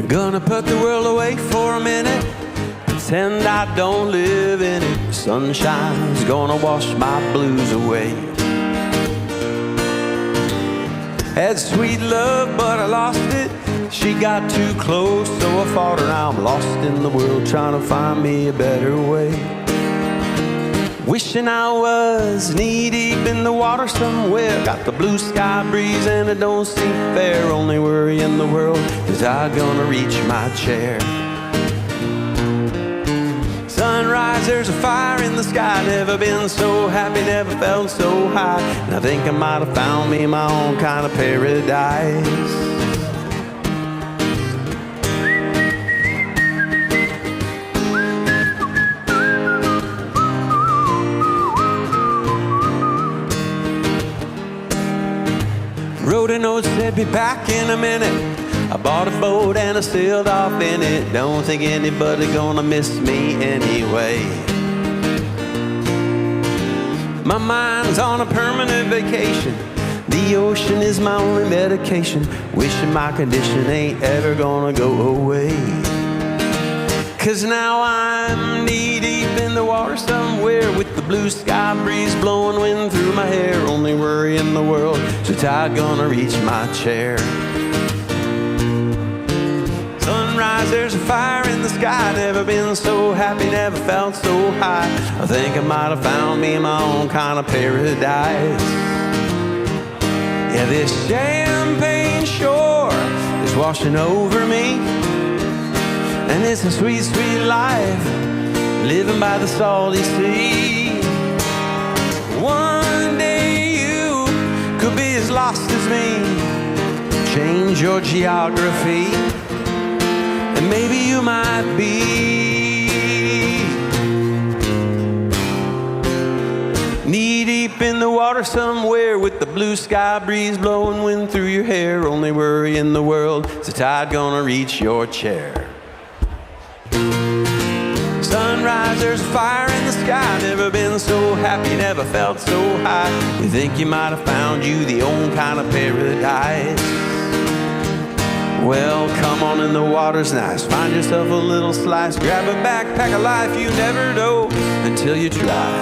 Gonna put the world away for a minute, pretend I don't live in it. Sunshine's gonna wash my blues away. Had sweet love, but I lost it. She got too close, so I fought her. Now I'm lost in the world, trying to find me a better way. Wishing I was knee-deep in the water somewhere. Got the blue sky breeze and it don't seem fair. Only worry in the world is I gonna reach my chair. Sunrise, there's a fire in the sky. Never been so happy, never felt so high. And I think I might have found me my own kind of paradise. Wrote a note, said be back in a minute. I bought a boat and I sailed off in it. Don't think anybody gonna miss me anyway. My mind's on a permanent vacation. The ocean is my only medication. Wishing my condition ain't ever gonna go away. 'Cause now I'm knee-deep in the water somewhere, with the blue sky breeze blowing wind through my hair. Only worry in the world, so tired gonna reach my chair. Sunrise, there's a fire in the sky. Never been so happy, never felt so high. I think I might have found me my own kind of paradise. Yeah, this champagne shore is washing over me. And it's a sweet, sweet life, living by the salty sea. One day you could be as lost as me. Change your geography, and maybe you might be. Knee-deep in the water somewhere, with the blue sky breeze blowing wind through your hair. Only worry in the world, is the tide gonna reach your chair. Sunrise, there's fire in the sky. Never been so happy, never felt so high. You think you might have found you the own kind of paradise. Well, come on in, the water's nice. Find yourself a little slice. Grab a backpack of life, you never know until you try.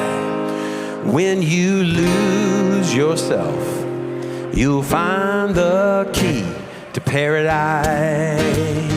When you lose yourself, you'll find the key to paradise.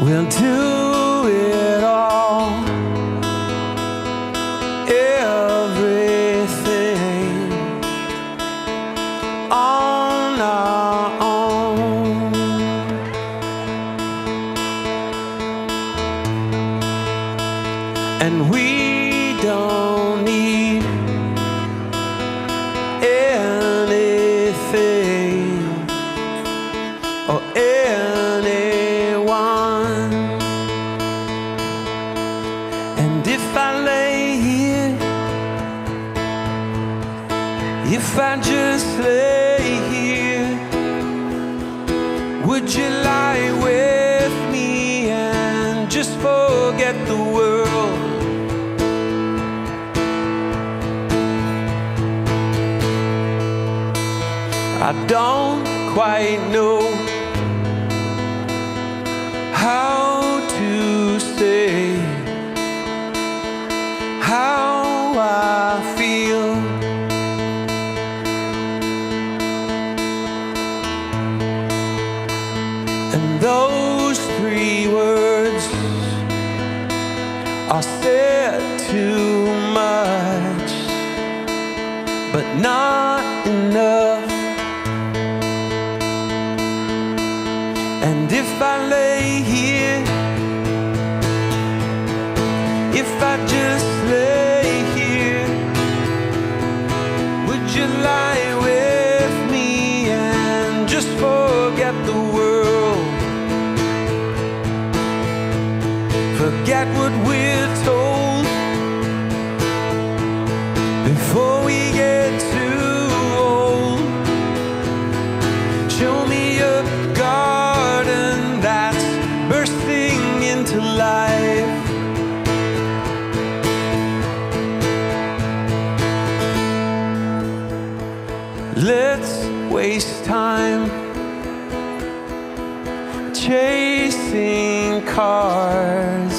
We'll do it all, everything on our own. And we don't need anything or anyone. And if I lay here, if I just lay here, would you lie with me and just forget the world? I don't quite know how to say how I feel. And those three words are said too much, but not enough. And if I lay here, if I just lay here, would you lie with me and just forget the world? Forget what we're told before we get too old. Show me a garden that's bursting into life. Let's waste time chasing cars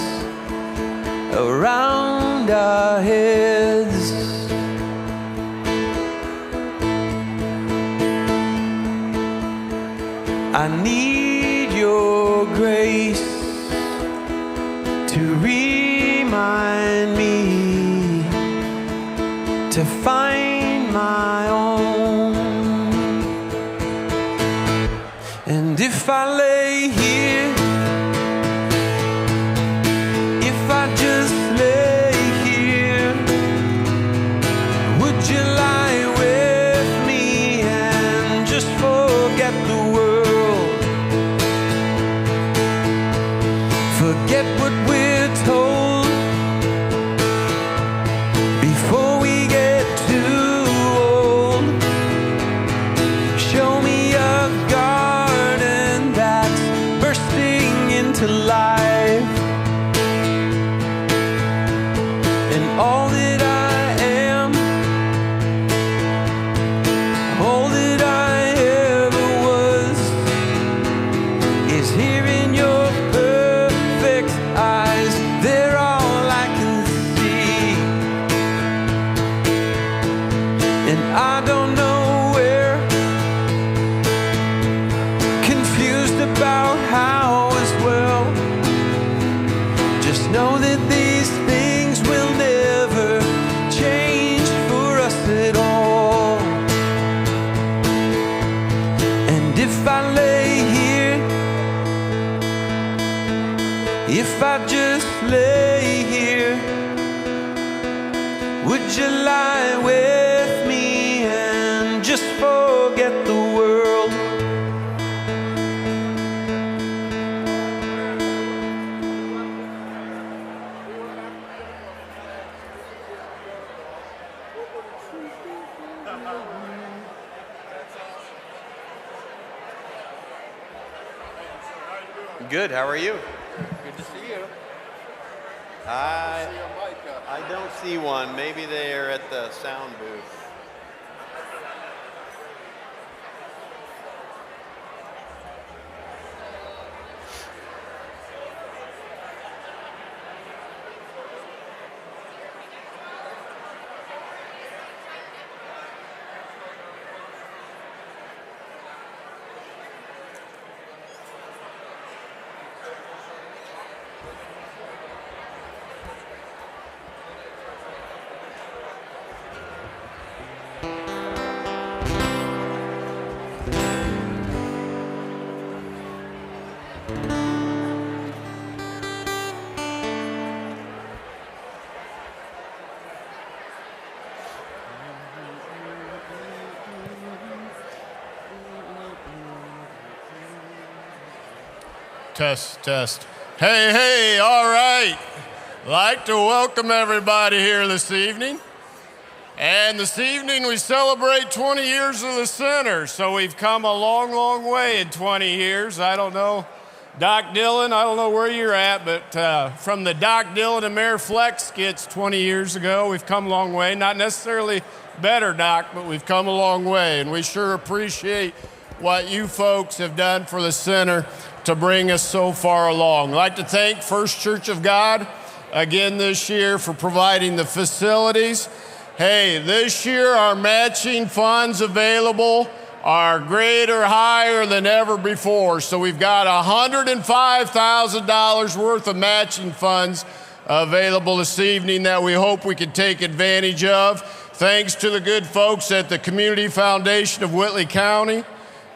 around our heads. I need your grace to remind me to find my own. And if I lay here, if I just lay here, would you lie with me and just forget the world? Forget what we're told before we get too old. Show me a garden that's bursting into life. And all that I am, all that I ever was, is here in your perfect eyes. They're all I can see. And I don't know where, confused about how as well. Just know that these things will never change for us at all. And if I lay here, if I just lay here, would you lie with me and just forget the world? Good, how are you? Good to see you. I don't see one. Maybe they are at the sound booth. Test, test. Hey, all right. I'd like to welcome everybody here this evening. And this evening we celebrate 20 years of the center. So we've come a long, long way in 20 years. I don't know, Doc Dillon, I don't know where you're at, but from the Doc Dillon and Mayor Flex skits 20 years ago, we've come a long way. Not necessarily better, Doc, but we've come a long way. And we sure appreciate what you folks have done for the center to bring us so far along. I'd like to thank First Church of God again this year for providing the facilities. Hey, this year our matching funds available are greater, higher than ever before. So we've got $105,000 worth of matching funds available this evening that we hope we can take advantage of. Thanks to the good folks at the Community Foundation of Whitley County,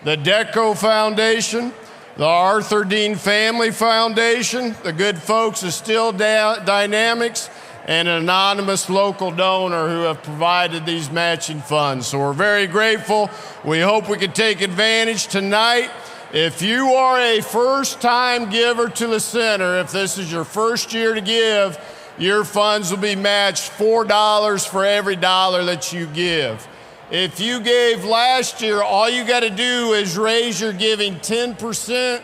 the DECO Foundation, the Arthur Dean Family Foundation, the good folks of Still Dynamics, and an anonymous local donor who have provided these matching funds. So we're very grateful. We hope we can take advantage tonight. If you are a first-time giver to the center, if this is your first year to give, your funds will be matched $4 for every dollar that you give. If you gave last year, all you got to do is raise your giving 10%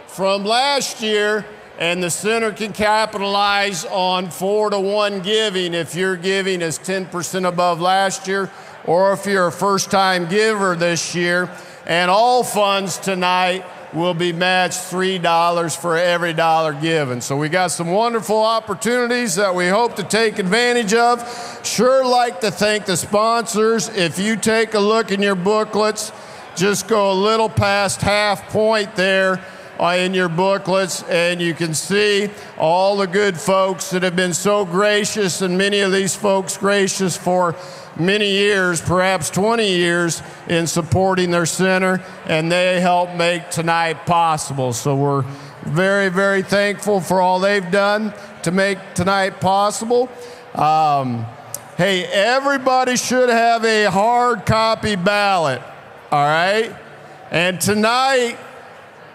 from last year, and the center can capitalize on 4-to-1 giving if your giving is 10% above last year, or if you're a first-time giver this year. And all funds tonight will be matched $3 for every dollar given. So we got some wonderful opportunities that we hope to take advantage of. Sure like to thank the sponsors. If you take a look in your booklets, just go a little past half point there in your booklets, and you can see all the good folks that have been so gracious, and many of these folks gracious for many years, perhaps 20 years, in supporting their center, and they help make tonight possible. So we're very, very thankful for all they've done to make tonight possible. Hey, everybody should have a hard copy ballot, all right? And tonight,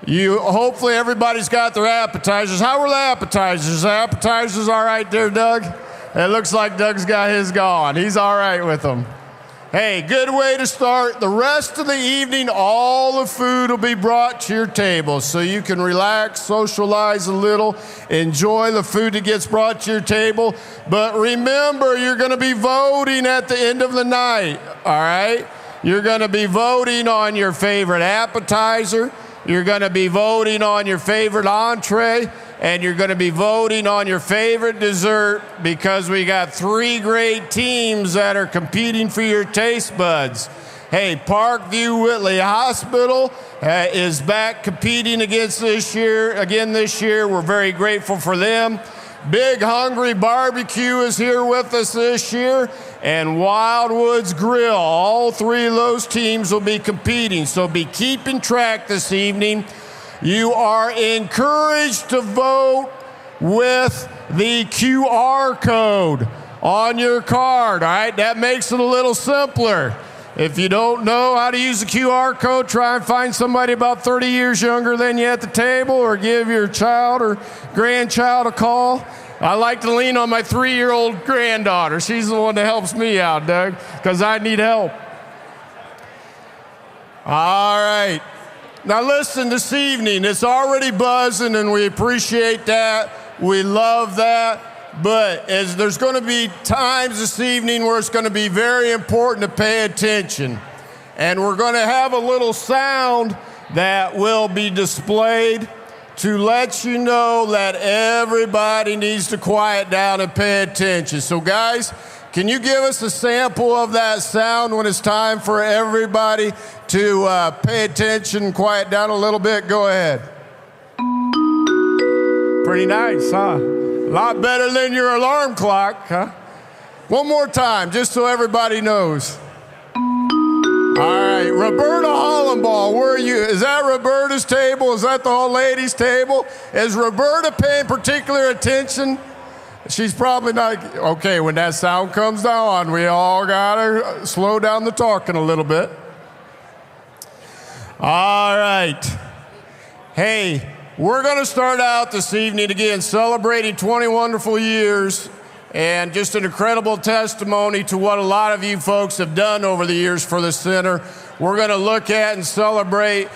hopefully everybody's got their appetizers. How were the appetizers? The appetizers all right there, Doug? It looks like Doug's got his gone. He's all right with them. Hey, good way to start. The rest of the evening, all the food will be brought to your table, so you can relax, socialize a little, enjoy the food that gets brought to your table. But remember, you're going to be voting at the end of the night, all right? You're going to be voting on your favorite appetizer. You're going to be voting on your favorite entree, and you're going to be voting on your favorite dessert, because we got 3 great teams that are competing for your taste buds. Hey, Parkview Whitley Hospital is back competing again this year. We're very grateful for them. Big Hungry Barbecue is here with us this year, and Wildwoods Grill. All 3 of those teams will be competing, so be keeping track this evening. You are encouraged to vote with the QR code on your card, all right? That makes it a little simpler. If you don't know how to use the QR code, try and find somebody about 30 years younger than you at the table, or give your child or grandchild a call. I like to lean on my 3-year-old granddaughter. She's the one that helps me out, Doug, because I need help. All right. Now listen, this evening, it's already buzzing, and we appreciate that. We love that. But there's going to be times this evening where it's going to be very important to pay attention. And we're going to have a little sound that will be displayed to let you know that everybody needs to quiet down and pay attention. So guys, can you give us a sample of that sound when it's time for everybody to pay attention and quiet down a little bit? Go ahead. Pretty nice, huh? A lot better than your alarm clock, huh? One more time, just so everybody knows. All right, Roberta Hollenball, where are you? Is that Roberta's table? Is that the old lady's table? Is Roberta paying particular attention? She's probably not. Okay, when that sound comes on, we all gotta slow down the talking a little bit. All right. Hey, we're gonna start out this evening again celebrating 20 wonderful years and just an incredible testimony to what a lot of you folks have done over the years for the center. We're gonna look at and celebrate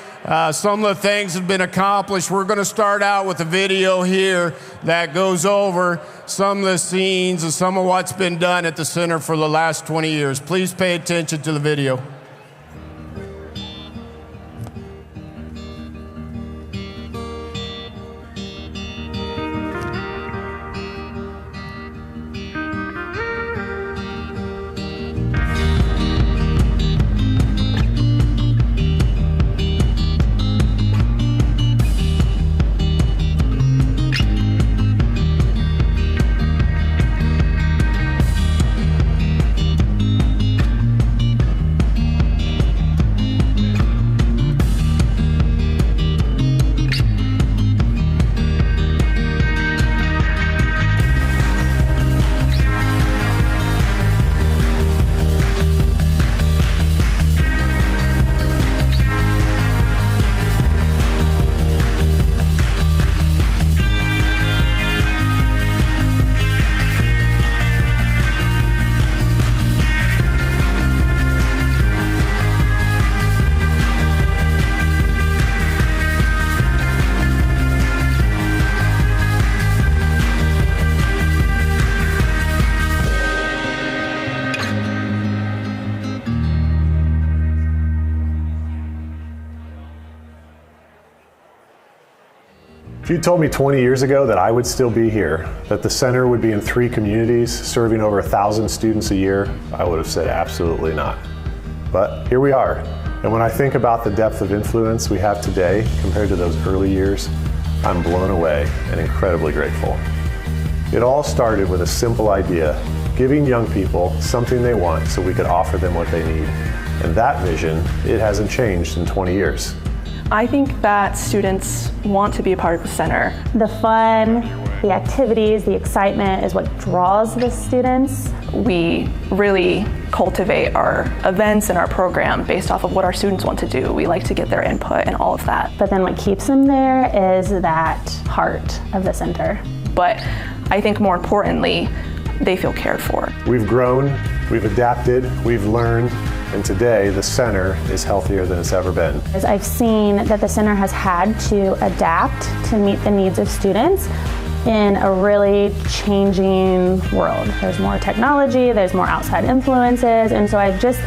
some of the things that have been accomplished. We're gonna start out with a video here that goes over some of the scenes and some of what's been done at the center for the last 20 years. Please pay attention to the video. If you told me 20 years ago that I would still be here, that the center would be in 3 communities, serving over 1,000 students a year, I would have said absolutely not. But here we are. And when I think about the depth of influence we have today compared to those early years, I'm blown away and incredibly grateful. It all started with a simple idea, giving young people something they want so we could offer them what they need. And that vision, it hasn't changed in 20 years. I think that students want to be a part of the center. The fun, the activities, the excitement is what draws the students. We really cultivate our events and our program based off of what our students want to do. We like to get their input and all of that. But then what keeps them there is that heart of the center. But I think more importantly, they feel cared for. We've grown, we've adapted, we've learned, and today the center is healthier than it's ever been. As I've seen that the center has had to adapt to meet the needs of students in a really changing world. There's more technology, there's more outside influences, and so I've just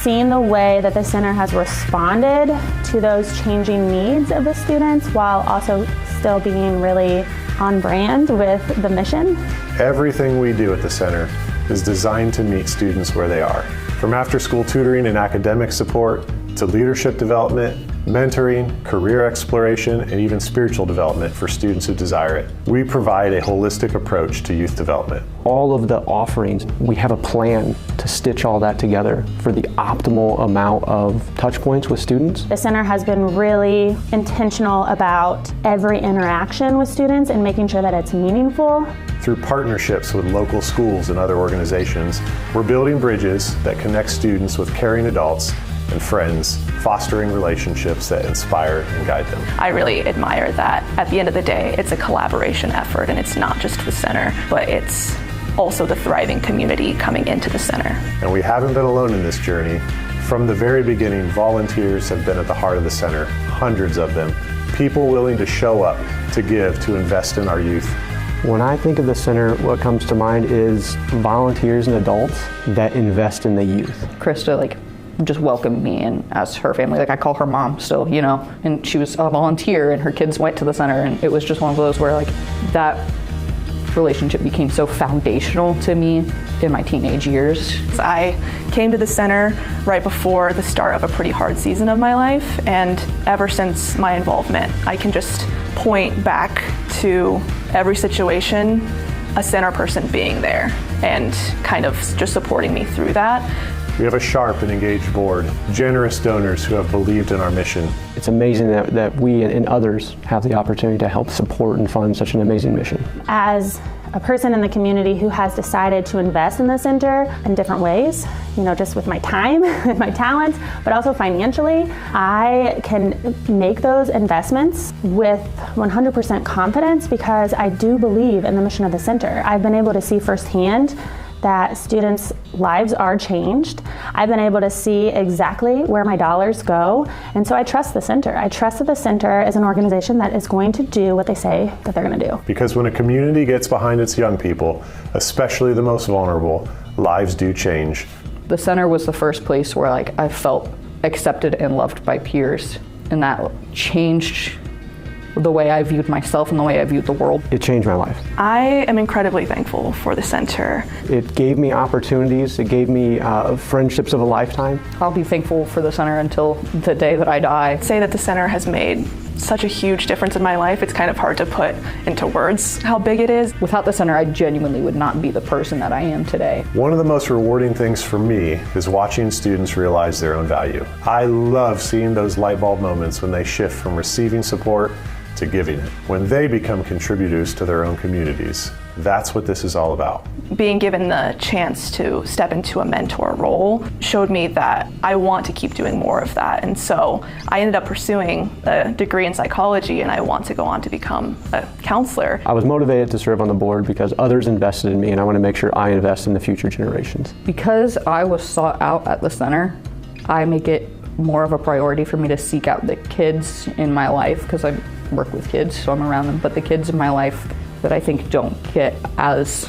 seen the way that the center has responded to those changing needs of the students while also still being really on brand with the mission. Everything we do at the center is designed to meet students where they are. From after-school tutoring and academic support to leadership development, mentoring, career exploration, and even spiritual development for students who desire it. We provide a holistic approach to youth development. All of the offerings, we have a plan to stitch all that together for the optimal amount of touch points with students. The center has been really intentional about every interaction with students and making sure that it's meaningful. Through partnerships with local schools and other organizations, we're building bridges that connect students with caring adults and friends, fostering relationships that inspire and guide them. I really admire that. At the end of the day, it's a collaboration effort, and it's not just the center, but it's also the thriving community coming into the center. And we haven't been alone in this journey. From the very beginning, volunteers have been at the heart of the center, hundreds of them, people willing to show up, to give, to invest in our youth. When I think of the center, what comes to mind is volunteers and adults that invest in the youth. Krista, just welcomed me in as her family. I call her mom still, and she was a volunteer and her kids went to the center, and it was just one of those where that relationship became so foundational to me in my teenage years. I came to the center right before the start of a pretty hard season of my life, and ever since my involvement, I can just point back to every situation, a center person being there and kind of just supporting me through that. We have a sharp and engaged board, generous donors who have believed in our mission. It's amazing that we and others have the opportunity to help support and fund such an amazing mission. As a person in the community who has decided to invest in the center in different ways, just with my time and my talents, but also financially, I can make those investments with 100% confidence because I do believe in the mission of the center. I've been able to see firsthand that students' lives are changed. I've been able to see exactly where my dollars go, and so I trust the center. I trust that the center is an organization that is going to do what they say that they're going to do. Because when a community gets behind its young people, especially the most vulnerable, lives do change. The center was the first place where I felt accepted and loved by peers, and that changed the way I viewed myself and the way I viewed the world. It changed my life. I am incredibly thankful for the center. It gave me opportunities. It gave me friendships of a lifetime. I'll be thankful for the center until the day that I die. I'd say that the center has made such a huge difference in my life. It's kind of hard to put into words how big it is. Without the center, I genuinely would not be the person that I am today. One of the most rewarding things for me is watching students realize their own value. I love seeing those light bulb moments when they shift from receiving support to giving it, when they become contributors to their own communities. That's what this is all about. Being given the chance to step into a mentor role showed me that I want to keep doing more of that. And so I ended up pursuing a degree in psychology, and I want to go on to become a counselor. I was motivated to serve on the board because others invested in me, and I want to make sure I invest in the future generations. Because I was sought out at the center, I make it more of a priority for me to seek out the kids in my life, because I work with kids, so I'm around them, but the kids in my life that I think don't get as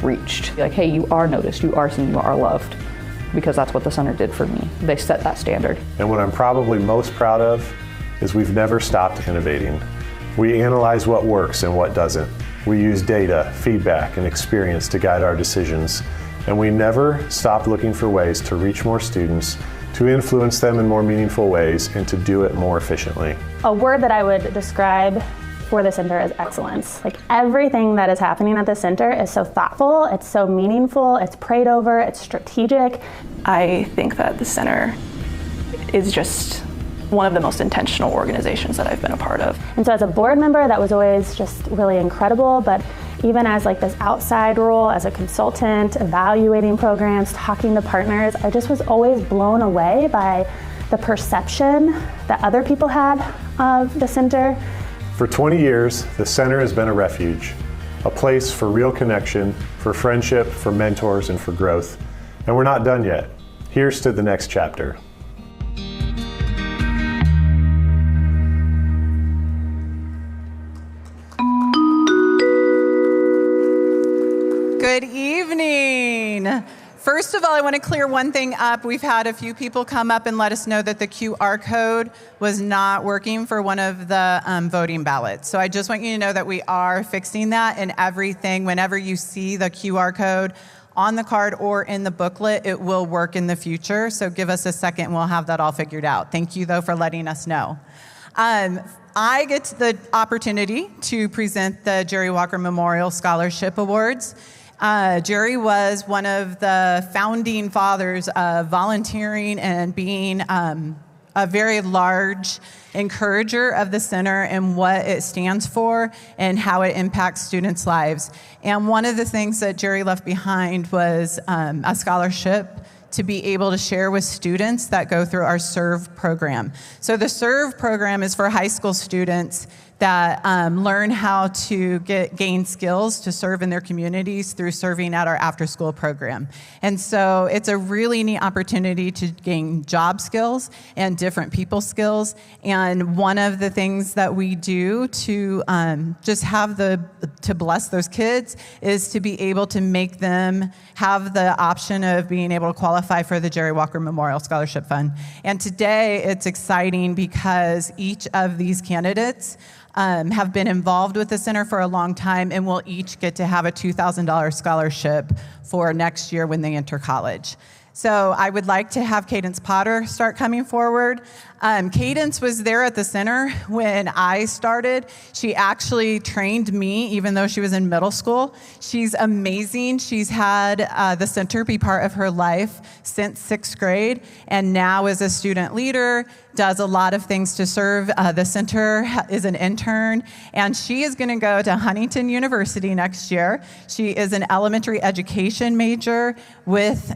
reached. Like, hey, you are noticed, you are seen, you are loved, because that's what the center did for me. They set that standard. And what I'm probably most proud of is we've never stopped innovating. We analyze what works and what doesn't. We use data, feedback, and experience to guide our decisions. And we never stopped looking for ways to reach more students, to influence them in more meaningful ways, and to do it more efficiently. A word that I would describe for the center is excellence. Everything that is happening at the center is so thoughtful, it's so meaningful, it's prayed over, it's strategic. I think that the center is just one of the most intentional organizations that I've been a part of. And so as a board member, that was always just really incredible, but even as this outside role, as a consultant, evaluating programs, talking to partners, I just was always blown away by the perception that other people had of the center. For 20 years, the center has been a refuge, a place for real connection, for friendship, for mentors, and for growth. And we're not done yet. Here's to the next chapter. Good evening. First of all, I want to clear one thing up. We've had a few people come up and let us know that the QR code was not working for one of the voting ballots. So I just want you to know that we are fixing that, and everything, whenever you see the QR code on the card or in the booklet, it will work in the future. So give us a second and we'll have that all figured out. Thank you, though, for letting us know. I get the opportunity to present the Jerry Walker Memorial Scholarship Awards. Jerry was one of the founding fathers of volunteering and being a very large encourager of the center and what it stands for and how it impacts students' lives. And one of the things that Jerry left behind was a scholarship to be able to share with students that go through our SERVE program. So the SERVE program is for high school students that learn how to gain skills to serve in their communities through serving at our after-school program. And so it's a really neat opportunity to gain job skills and different people skills. And one of the things that we do to just have to bless those kids is to be able to make them have the option of being able to qualify for the Jerry Walker Memorial Scholarship Fund. And today it's exciting because each of these candidates have been involved with the center for a long time and will each get to have a $2,000 scholarship for next year when they enter college. So I would like to have Cadence Potter start coming forward. Cadence was there at the center when I started. She actually trained me even though she was in middle school. She's amazing. She's had the center be part of her life since 6th grade, and now is a student leader, does a lot of things to serve the center, is an intern, and she is going to go to Huntington University next year. She is an elementary education major with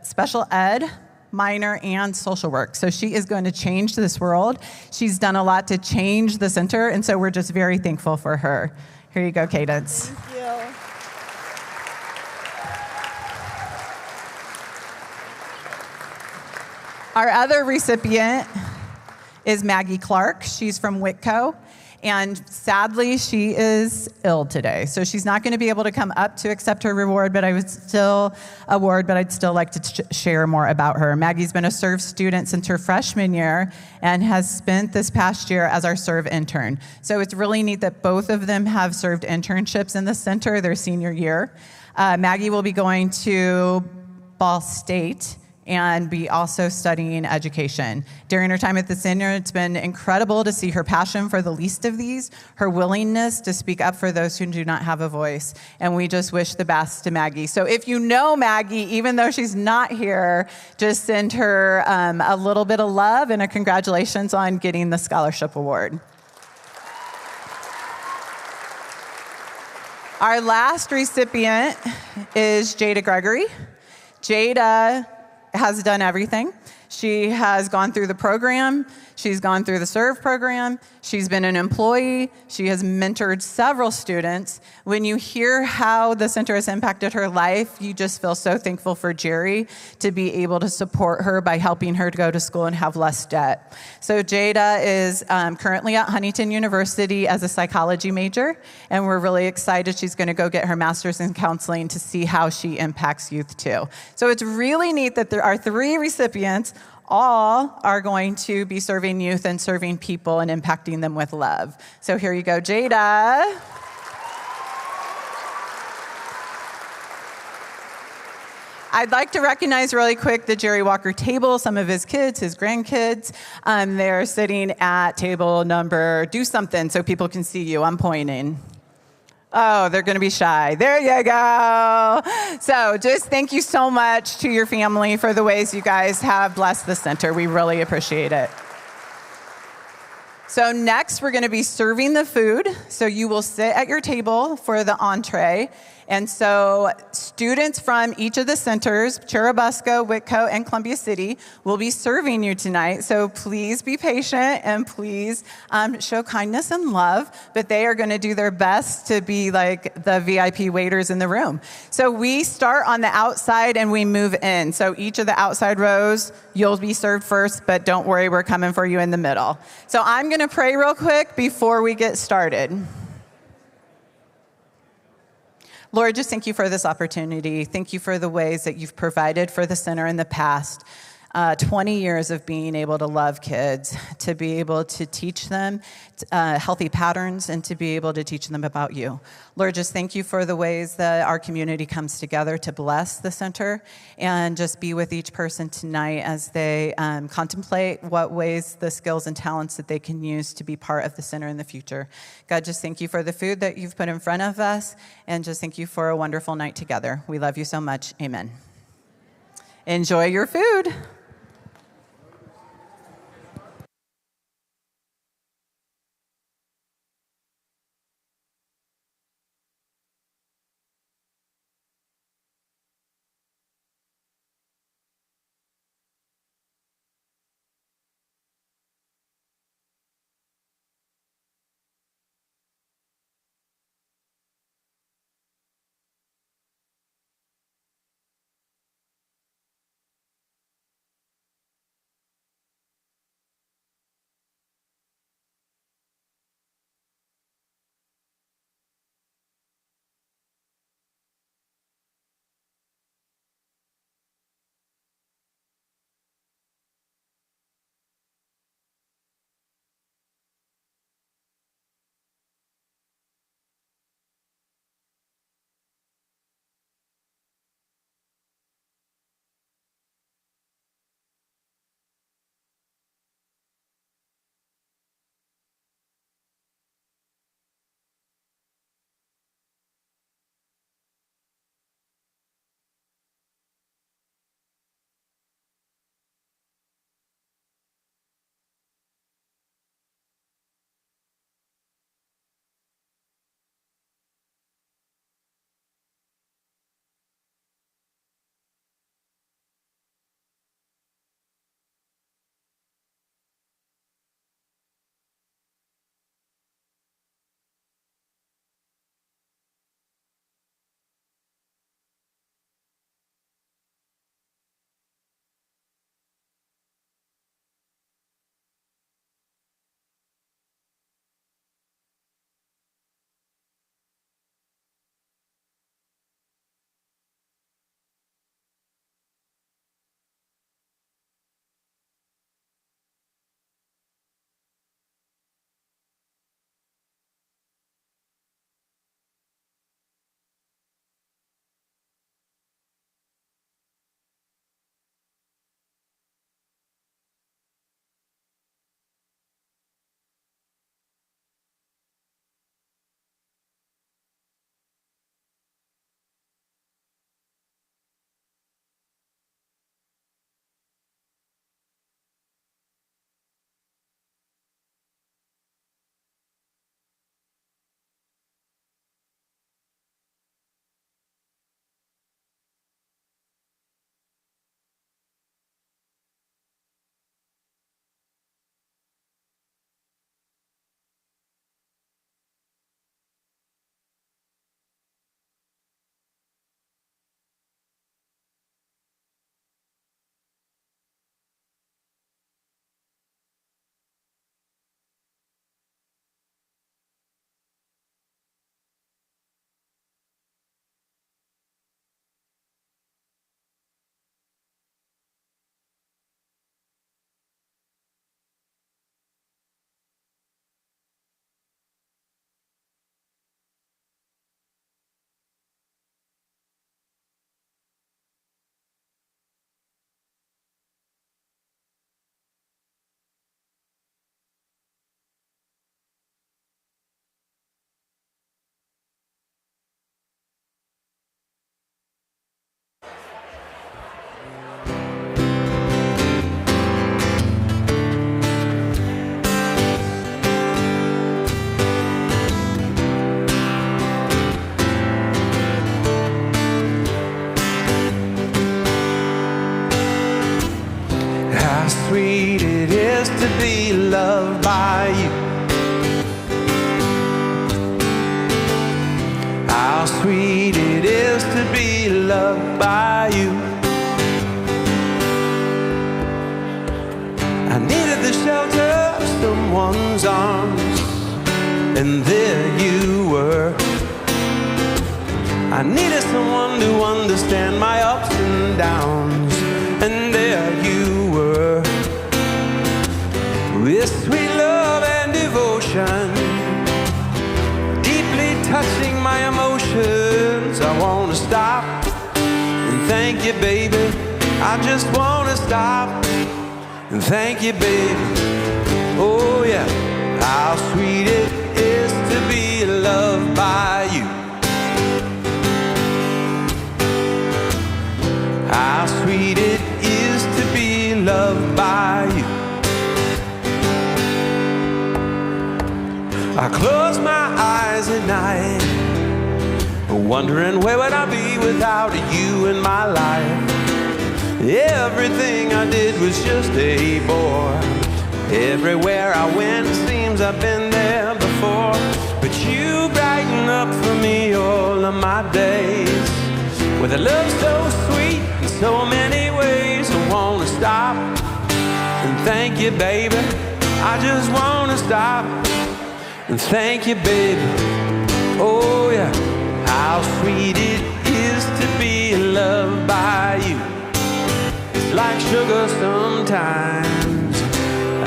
special ed minor and social work. So she is going to change this world. She's done a lot to change the center, and so we're just very thankful for her. Here you go, Cadence. Thank you. Our other recipient is Maggie Clark. She's from Whitco, and sadly, she is ill today. So she's not going to be able to come up to accept her reward, but I'd still like to share more about her. Maggie's been a SERV student since her freshman year and has spent this past year as our SERV intern. So it's really neat that both of them have served internships in the center their senior year. Maggie will be going to Ball State and be also studying education. During her time at the center, it's been incredible to see her passion for the least of these, her willingness to speak up for those who do not have a voice, and we just wish the best to Maggie. So if you know Maggie, even though she's not here, just send her a little bit of love and a congratulations on getting the scholarship award. Our last recipient is Jada Gregory. Jada has done everything. She has gone through the program. She's gone through the SERV program. She's been an employee. She has mentored several students. When you hear how the center has impacted her life, you just feel so thankful for Jerry to be able to support her by helping her to go to school and have less debt. So Jada is currently at Huntington University as a psychology major, and we're really excited. She's going to go get her master's in counseling to see how she impacts youth too. So it's really neat that there are 3 recipients. All are going to be serving youth and serving people and impacting them with love. So here you go, Jada. I'd like to recognize really quick the Jerry Walker table, some of his kids, his grandkids. They're sitting at table number, do something so people can see you. I'm pointing. Oh, they're going to be shy. There you go. So just thank you so much to your family for the ways you guys have blessed the center. We really appreciate it. So next, we're going to be serving the food. So you will sit at your table for the entree. And so students from each of the centers, Churubusco, Whitco, and Columbia City, will be serving you tonight. So please be patient and please show kindness and love. But they are going to do their best to be like the VIP waiters in the room. So we start on the outside and we move in. So each of the outside rows, you'll be served first, but don't worry, we're coming for you in the middle. So I'm going to pray real quick before we get started. Lord, just thank you for this opportunity. Thank you for the ways that you've provided for the center in the past. 20 years of being able to love kids, to be able to teach them healthy patterns, and to be able to teach them about you. Lord, just thank you for the ways that our community comes together to bless the center, and just be with each person tonight as they contemplate what ways the skills and talents that they can use to be part of the center in the future. God, just thank you for the food that you've put in front of us, and just thank you for a wonderful night together. We love you so much. Amen. Enjoy your food. loved by you. How sweet it is to be loved by you. I needed the shelter of someone's arms, and there you were. I needed someone to understand my ups and downs, and there you were. With sweet love and devotion, deeply touching my emotions. I wanna stop and thank you, baby. I just wanna stop and thank you, baby. Oh yeah, how sweet it is to be loved by you. How sweet it is to be loved by you. I close my eyes at night, wondering where would I be without you in my life. Everything I did was just a bore. Everywhere I went, it seems I've been there before. But you brighten up for me all of my days with a love so sweet in so many ways. I wanna stop and thank you, baby. I just wanna stop and thank you, baby. Oh yeah, how sweet it is to be loved by you. It's like sugar sometimes.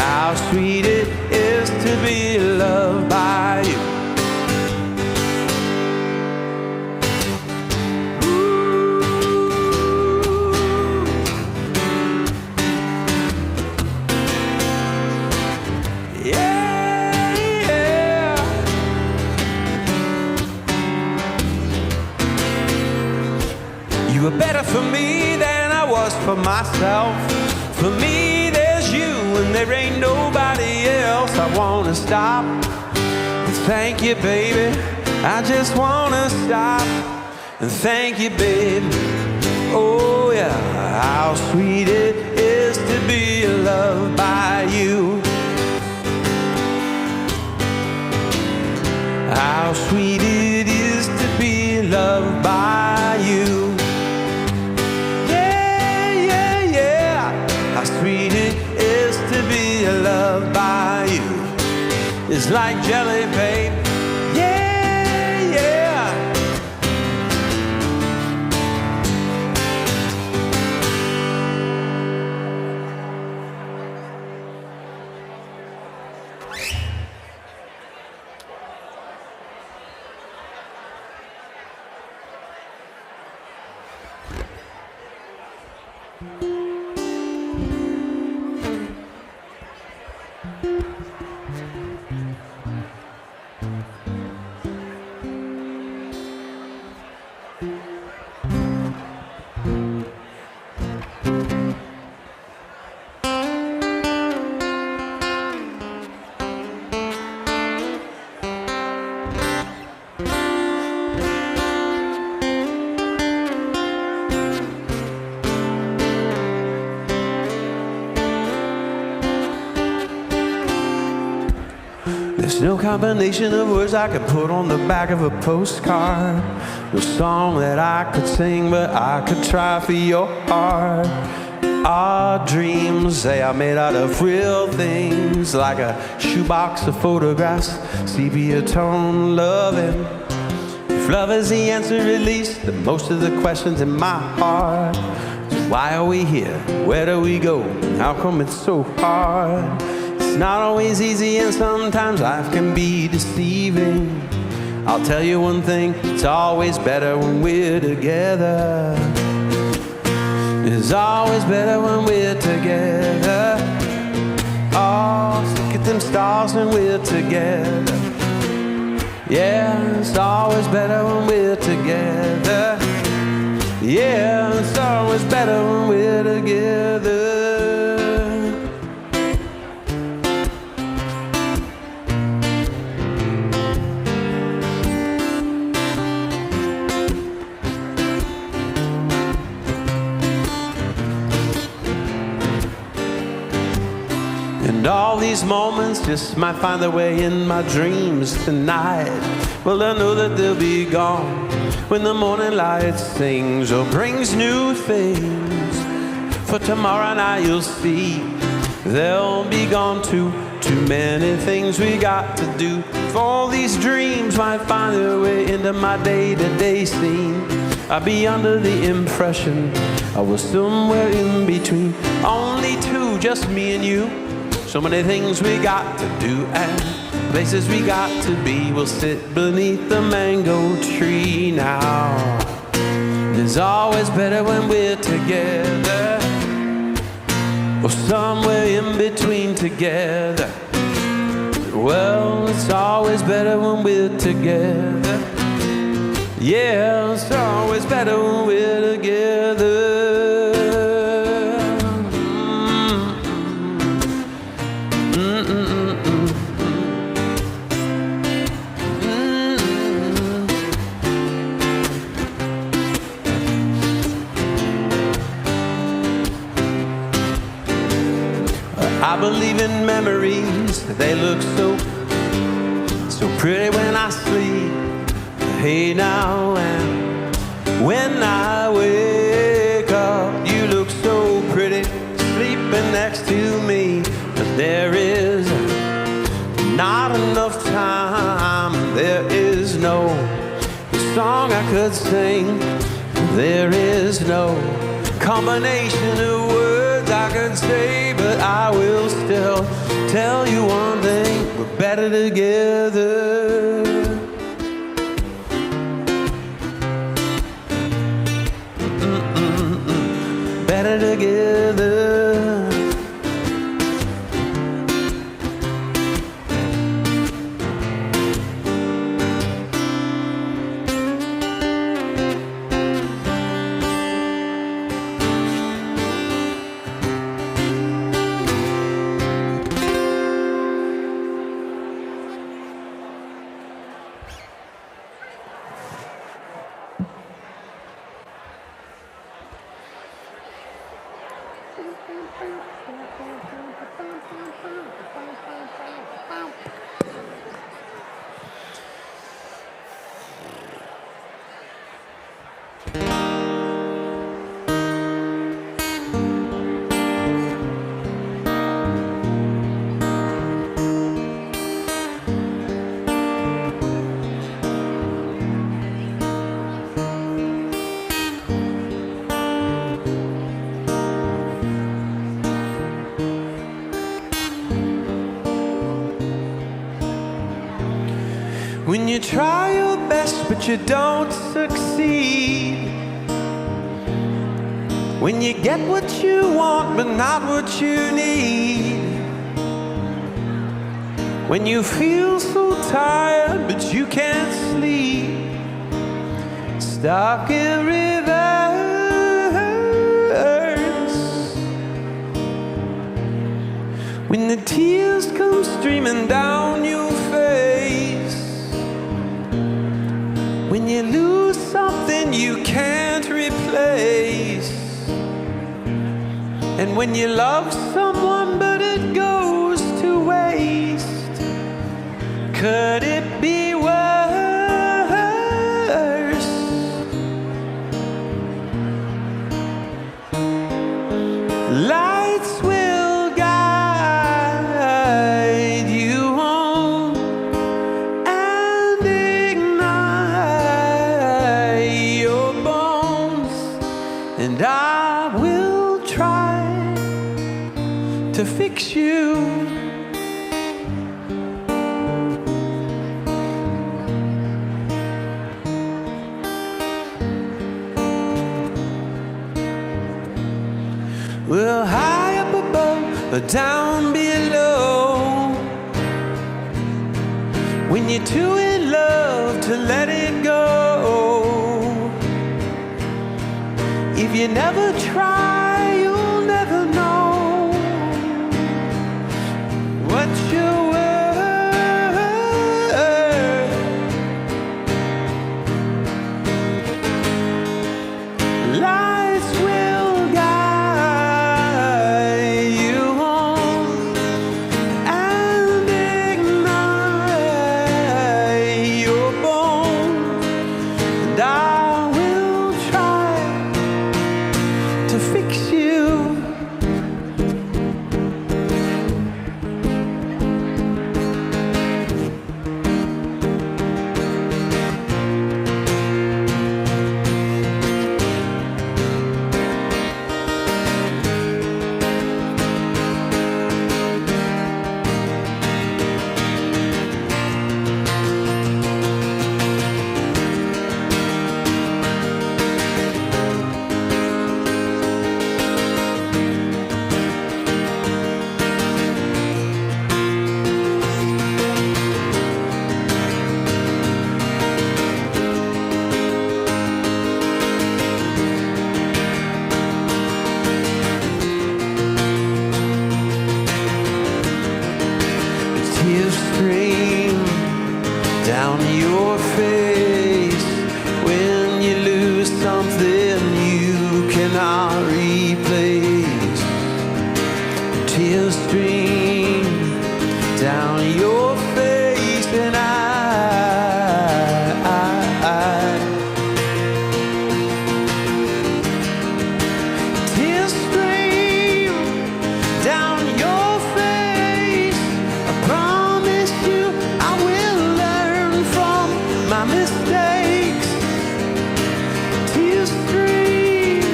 How sweet it is to be loved by you. You were better for me than I was for myself. For me, there's you and there ain't nobody else. I wanna stop and thank you, baby. I just wanna stop and thank you, baby. Oh yeah, how sweet it is to be loved by you. How sweet it is to be loved by you. How sweet it is to be loved by you. It's like jelly, babe. Yeah, yeah. There's no combination of words I could put on the back of a postcard. No song that I could sing, but I could try for your heart. Our dreams, they are made out of real things, like a shoebox of photographs, sepia tone loving. If love is the answer, at least to most of the questions in my heart. So why are we here? Where do we go? How come it's so hard? It's not always easy, and sometimes life can be deceiving. I'll tell you one thing, it's always better when we're together. It's always better when we're together. Oh, look at them stars when we're together. Yeah, it's always better when we're together. Yeah, it's always better when we're together. And all these moments just might find their way in my dreams tonight. Well, I know that they'll be gone when the morning light sings or brings new things. For tomorrow night you'll see they'll be gone too. Too many things we got to do. For all these dreams might find their way into my day-to-day scene. I'd be under the impression I was somewhere in between. Only two, just me and you. So many things we got to do and places we got to be. We'll sit beneath the mango tree now. It's always better when we're together, or somewhere in between together. Well, it's always better when we're together. Yeah, it's always better when we're together. I believe in memories, they look so pretty when I sleep. Hey now, and when I wake up, you look so pretty sleeping next to me. But there is not enough time, there is no song I could sing, there is no combination of words I could say, but I will still tell you one thing: we're better together. Better together. When you try your best but you don't succeed, when you get what you want but not what you need, when you feel so tired but you can't sleep, stuck in reverse, when the tears come streaming down your face, when you lose something you can't replace, and when you love someone but it goes to waste, could it be worse? Lights will guide you home and ignite your bones, and I will try to fix you. Well, high up above or down below, when you're too in love to let it go, if you never try, you'll never know what you're worth. Lights will guide you home down your face when you lose something you cannot replace. Tears stream down your face, and tears stream down your face. I promise you I will learn from my mistakes. Tears stream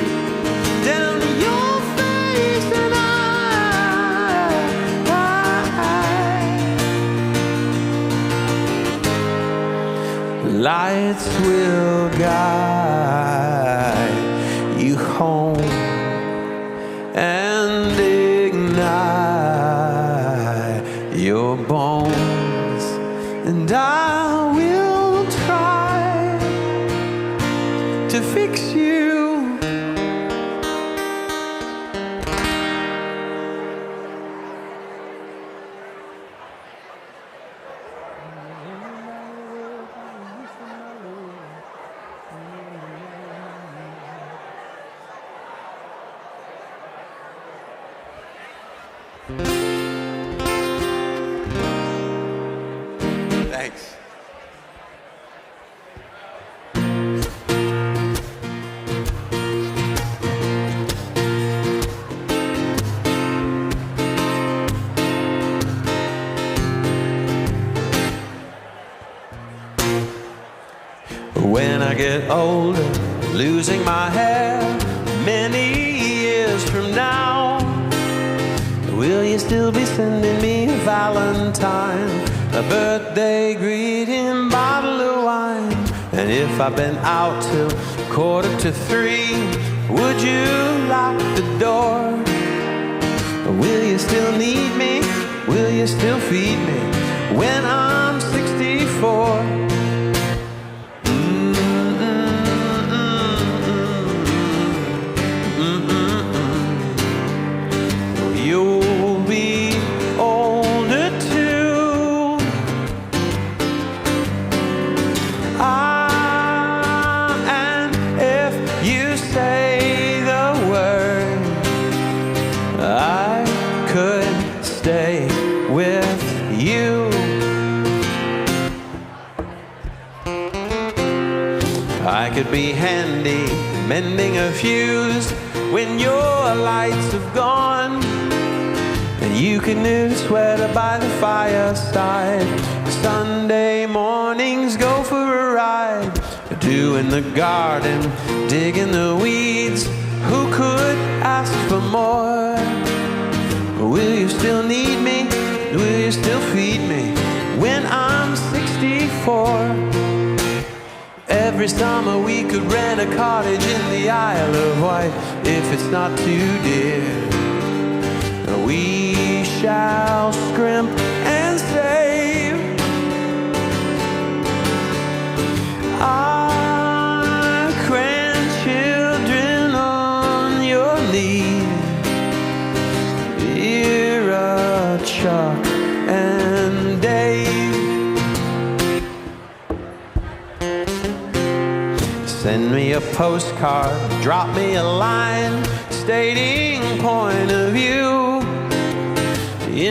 down your face, and lights will guide you home and ignite your bones, and I will try to fix you. Thanks. When I get older, losing my hair many years from now, will you still be sending me a Valentine, a birthday greeting, bottle of wine? And if I've been out till 2:45, would you lock the door? Will you still need me? Will you still feed me when I'm 64? You'll be older too. And if you say the word, I could stay with you. I could be handy mending a fuse when your lights have gone, and you can knit a sweater by the fireside. Sunday mornings go for a ride, doing the garden, digging the weeds. Who could ask for more? Will you still need me? Will you still feed me when I'm 64? Every summer we could rent a cottage in the Isle of Wight, if it's not too dear. We shall scrimp and save. Our grandchildren on your knee. Vera, Chuck, and Dave. Send me a postcard, drop me a line, stating point of view.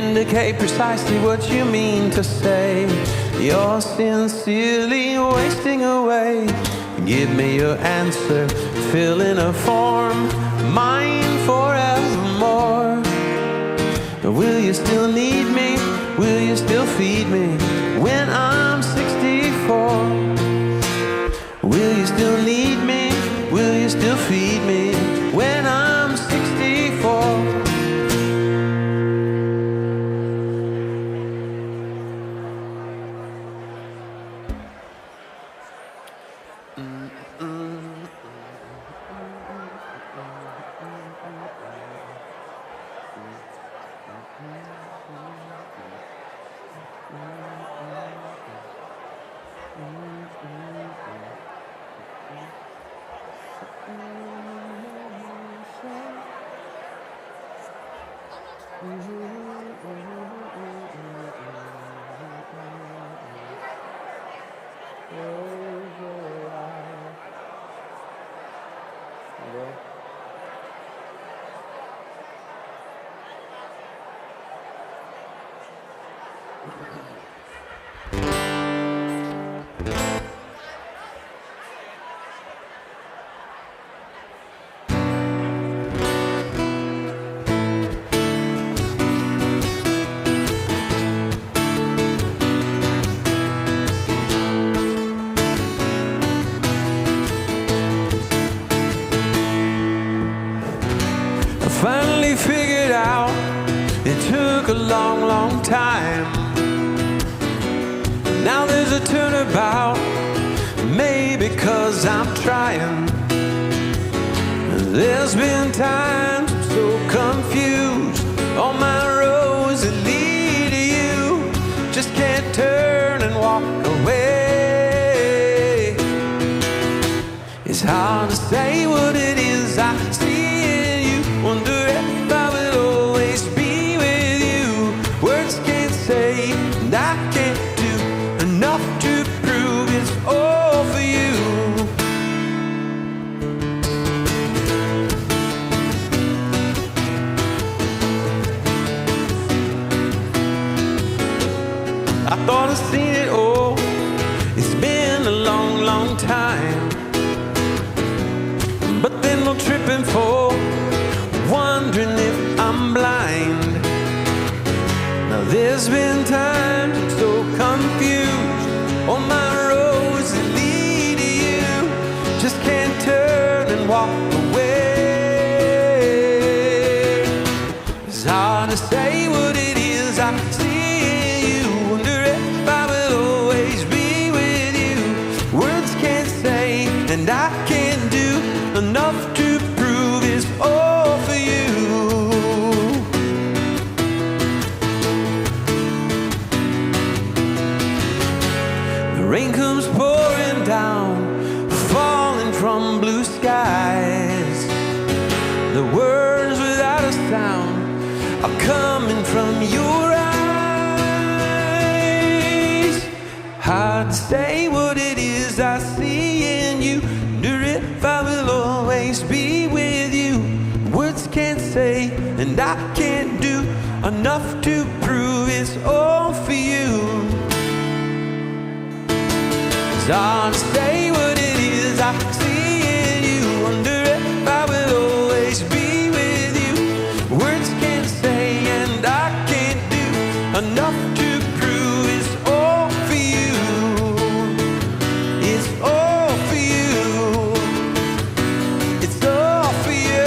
Indicate precisely what you mean to say. You're sincerely wasting away. Give me your answer, fill in a form, mine forevermore. Will you still need me? Will you still feed me when I'm 64? Will you still need me? Will you still feed me when I'm 64? Finally figured out it took a long, long time. Now there's a turnabout, maybe 'cause I'm trying. There's been times I'm so confused, all my roads that lead to you, just can't turn and walk away. It's hard to say what it is I see in you, wonder if I will always be with you. Words can't say, and I can't do enough to prove it's all for you. I thought I'd seen it all, it's been a long, long time. But then we'll trip and fall, wondering if I'm blind. Now there's been times I'm so confused, all my roads that lead to you, just can't turn and walk away. It's hard to say what it is I see in you, wonder if I will always be with you. Words can't say, and I can't do enough to prove it's all for you. The rain comes pouring down, falling from blue skies. The words without a sound are coming from your eyes. Hard to say what it is I see in you, wonder if I will always be with you. Words can't say, and I can't do enough to prove it's all for you. It's hard to say what it is I see in you, wonder if I will always be with you. Words can't say, and I can't do enough to prove it's all for you. It's all for you. It's all for you.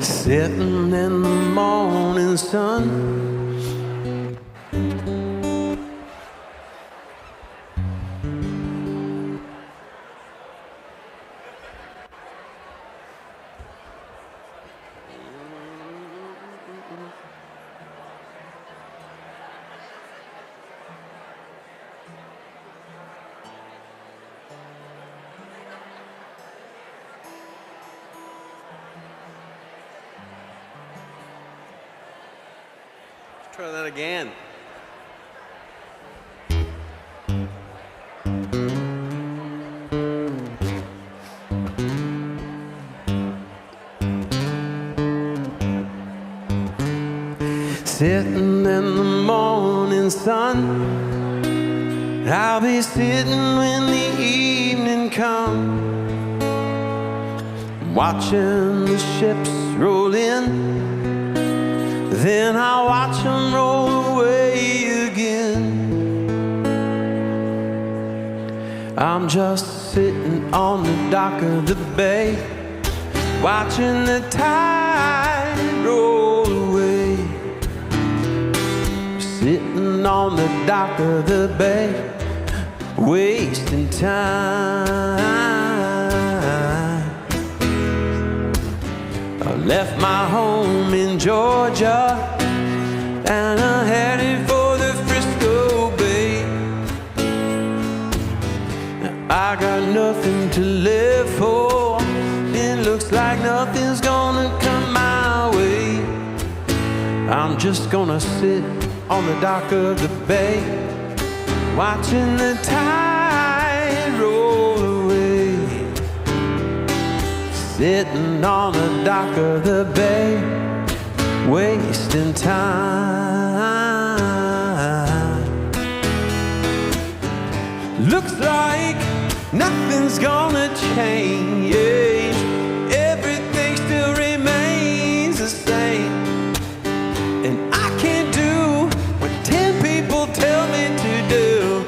Sitting in the morning sun, try that again. Sitting in the morning sun, I'll be sitting when the evening comes, watching the ships roll in. Then I'll watch them roll away again. I'm just sitting on the dock of the bay, watching the tide roll away, sitting on the dock of the bay, wasting time. I left my home in Georgia and I headed for the Frisco Bay. I got nothing to live for. It looks like nothing's gonna come my way. I'm just gonna sit on the dock of the bay, watching the tide roll away, sitting on the dock of the bay, wasting time. Looks like nothing's gonna change. Everything still remains the same. And I can't do what 10 people tell me to do.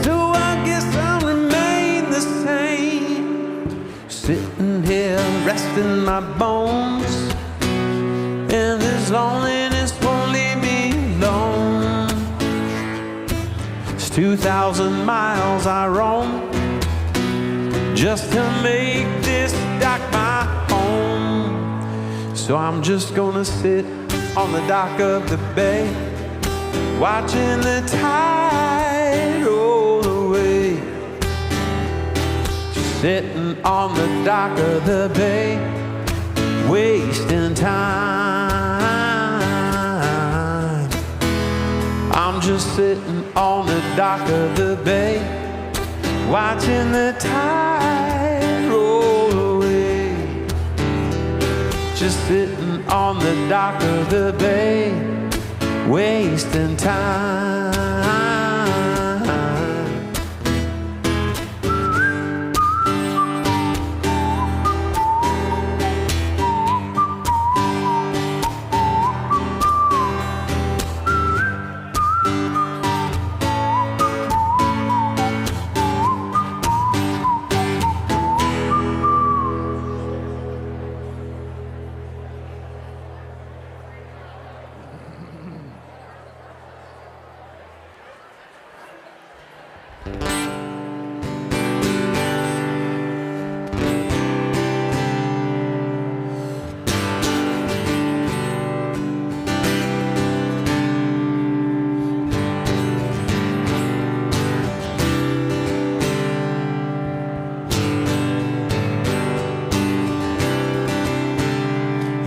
So I guess I'll remain the same. Sitting here resting my bones, and this loneliness won't leave me alone. It's 2,000 miles I roam just to make this dock my home. So I'm just gonna sit on the dock of the bay, watching the tide roll away, sitting on the dock of the bay, wasting time. I'm just sitting on the dock of the bay, watching the tide roll away, just sitting on the dock of the bay, wasting time.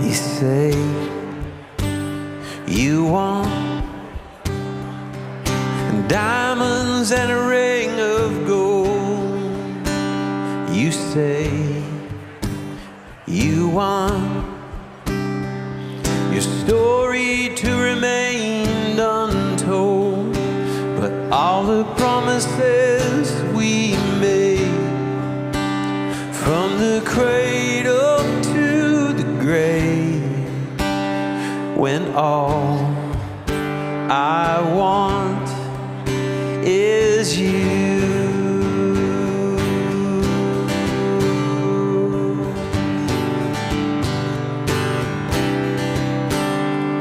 You say you want diamonds and a ring of gold. You say you want your story to remain untold, but all the promises we made, from the cradle to the grave, when all I want is you.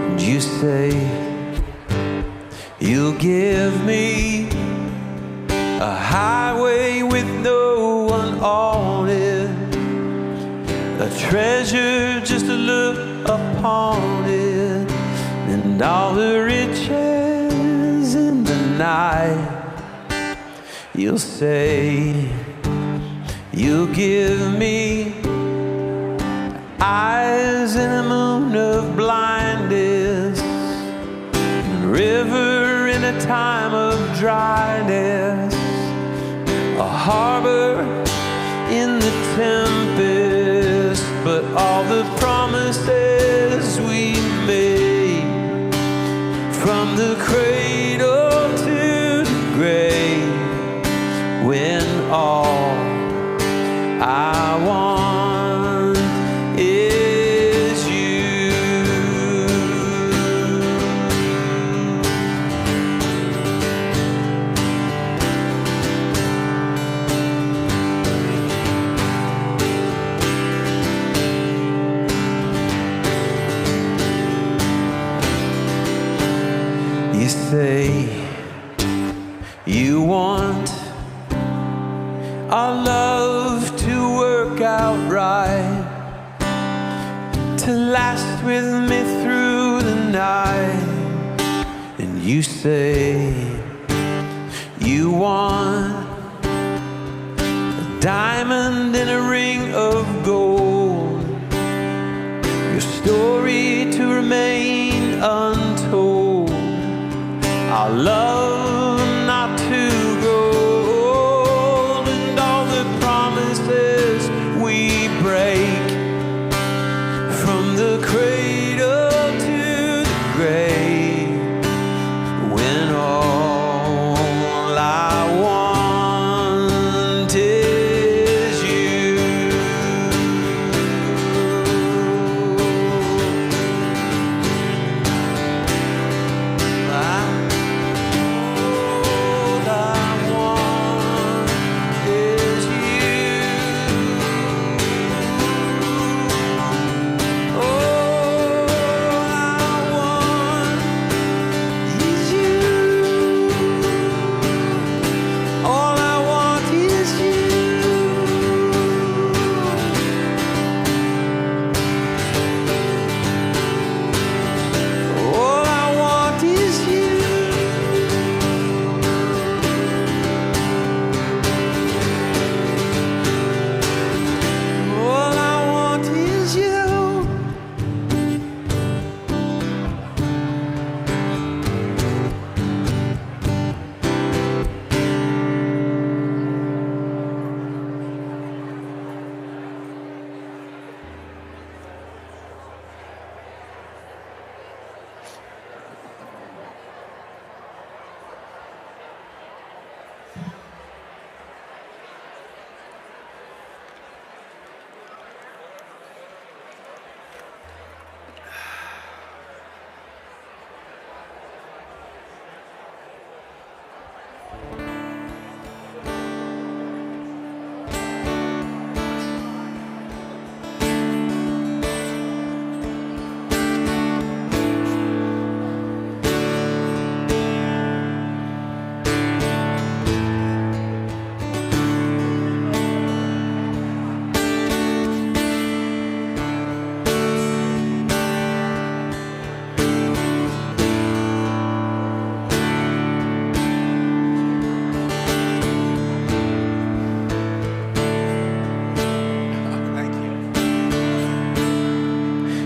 And you say you'll give me a highway with no one on it, a treasure just to look upon it, and all the riches in the night. You'll say you'll give me eyes in a moon of blindness, and river in a time of dryness, a harbor in the tempest, but all the promises we made, from the cradle to the grave, when all I want is you. say you want our love to work out right, to last with me through the night. And you say you want a diamond in a ring of gold, your story to remain untold, our love not to grow old, and all the promises we break from the cradle to the grave, when all I want is you. All I want is you. All I want is you. All I want is you. All I want is you. All I want is you.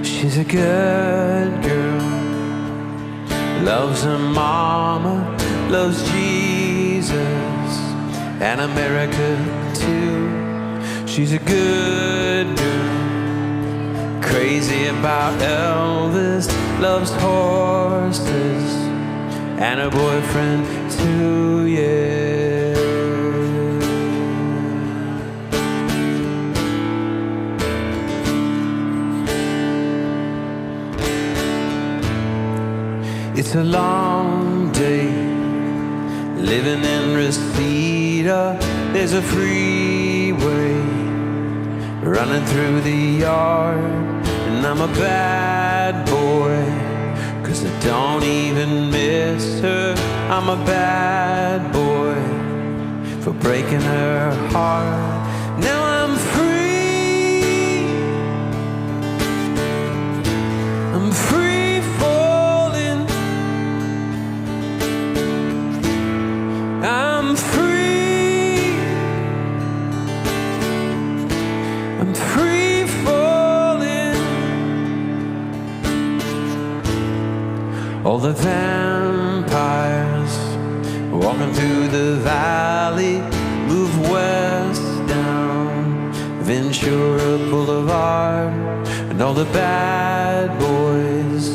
She's a good girl, loves her mama, loves Jesus and America too. She's a good girl, crazy about Elvis, loves horses and her boyfriend too, yeah. It's a long day living in Reseda. There's a freeway running through the yard, and I'm a bad boy, 'cause I don't even miss her. I'm a bad boy for breaking her heart. Now I'm free. I'm free falling. I'm free. I'm free falling. All the vampires walking through the valley move west down Ventura Boulevard, and all the bad boys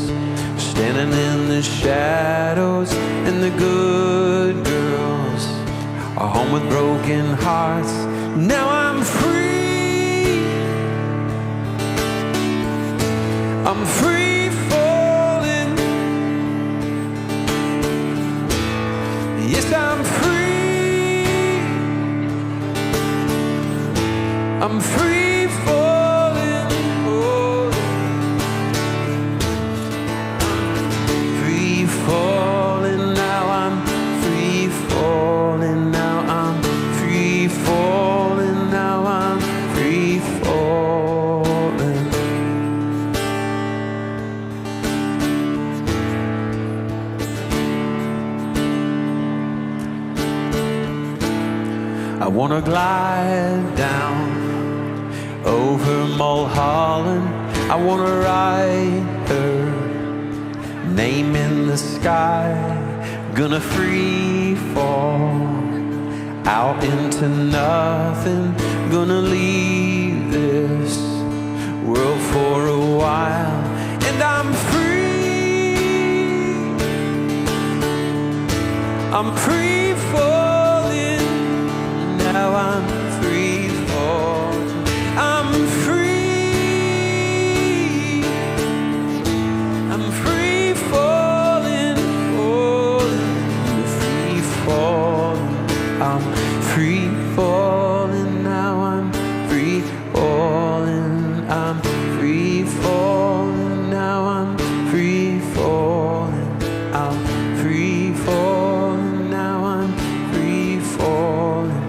standing in the shadows, and the good girls are home with broken hearts. Now I'm free. I'm free falling. Yes, I'm free. I'm free falling. Oh, free falling now. wanna glide down over Mulholland. I wanna write her name in the sky. Gonna free fall out into nothing. Gonna leave this world for a while. And I'm free. I'm free falling. Now I'm free falling. I'm free. I'm free falling, falling, free falling. I'm free falling. Now I'm free falling. I'm free falling. Now I'm free falling. I'm free falling. Now I'm free falling.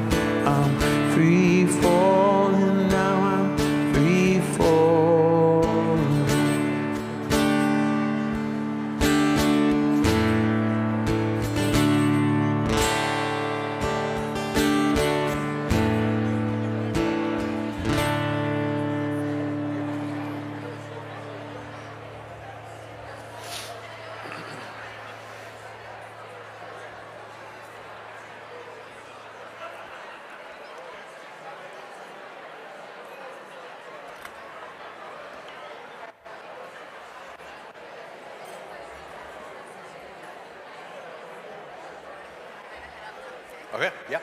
I'm free falling. Now I'm free falling. Okay, yeah.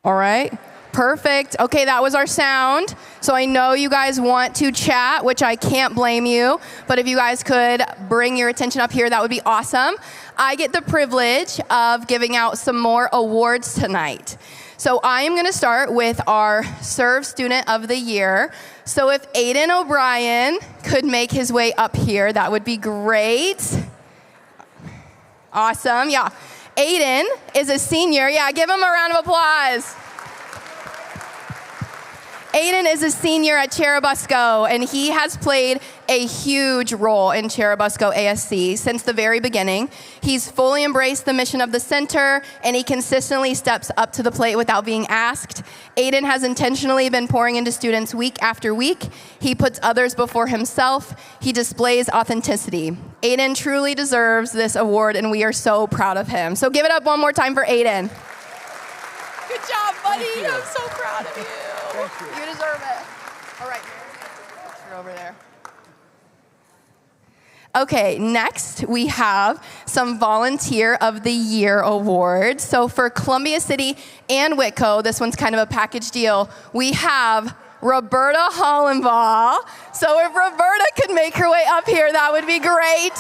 All right, perfect. Okay, that was our sound. So I know you guys want to chat, which I can't blame you, but if you guys could bring your attention up here, that would be awesome. I get the privilege of giving out some more awards tonight. So I am gonna start with our Serve Student of the Year. So if Aiden O'Brien could make his way up here, that would be great. Awesome, yeah. Aiden is a senior. Yeah, give him a round of applause. Aiden is a senior at Cherubusco, and he has played a huge role in Cherubusco ASC since the very beginning. He's fully embraced the mission of the center, and he consistently steps up to the plate without being asked. Aiden has intentionally been pouring into students week after week. He puts others before himself. He displays authenticity. Aiden truly deserves this award, and we are so proud of him. So give it up one more time for Aiden. Good job, buddy. I'm so proud of you. You deserve it. All right, you're over there. Okay, next we have some Volunteer of the Year awards. So for Columbia City and Whitco, this one's kind of a package deal. We have Roberta Hollenbaugh. So if Roberta could make her way up here, that would be great.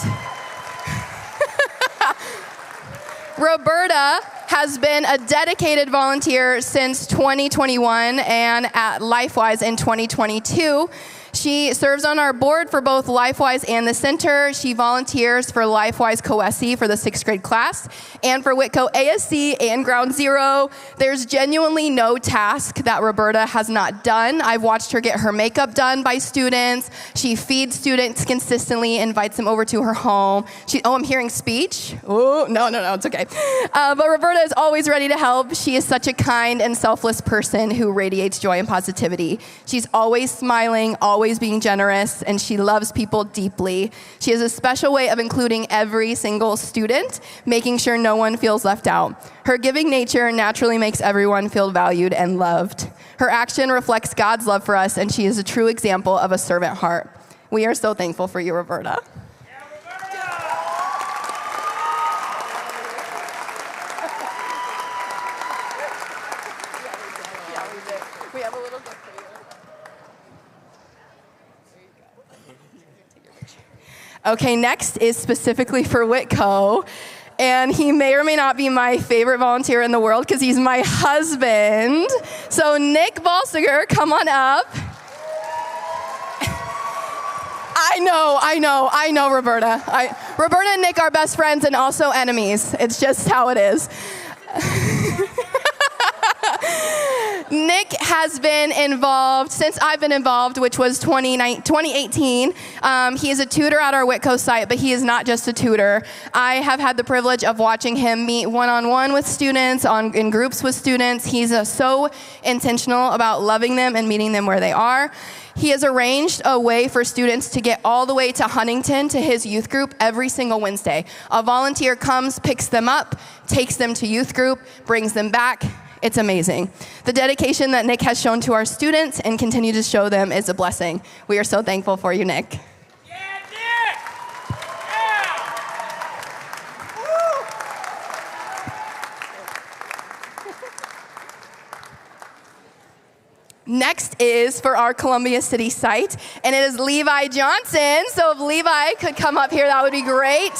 Roberta has been a dedicated volunteer since 2021 and at LifeWise in 2022. She serves on our board for both LifeWise and the center. She volunteers for LifeWise CoSC for the 6th grade class and for Whitco ASC and Ground Zero. There's genuinely no task that Roberta has not done. I've watched her get her makeup done by students. She feeds students consistently, invites them over to her home. I'm hearing speech. Oh, no, it's okay. But Roberta is always ready to help. She is such a kind and selfless person who radiates joy and positivity. She's always smiling, always being generous, and she loves people deeply. She has a special way of including every single student, making sure no one feels left out. Her giving nature naturally makes everyone feel valued and loved. Her action reflects God's love for us, and she is a true example of a servant heart. We are so thankful for you, Roberta. We have a little gift for you. Okay, next is specifically for Whitco, and he may or may not be my favorite volunteer in the world because he's my husband. So Nick Balsiger, come on up. I know, Roberta. Roberta and Nick are best friends and also enemies. It's just how it is. Nick has been involved since I've been involved, which was 2018. He is a tutor at our Whitco site, but he is not just a tutor. I have had the privilege of watching him meet one-on-one with students, in groups with students. He's so intentional about loving them and meeting them where they are. He has arranged a way for students to get all the way to Huntington to his youth group every single Wednesday. A volunteer comes, picks them up, takes them to youth group, brings them back. It's amazing. The dedication that Nick has shown to our students and continue to show them is a blessing. We are so thankful for you, Nick. Yeah, Nick! Yeah! Next is for our Columbia City site, and it is Levi Johnson. So if Levi could come up here, that would be great.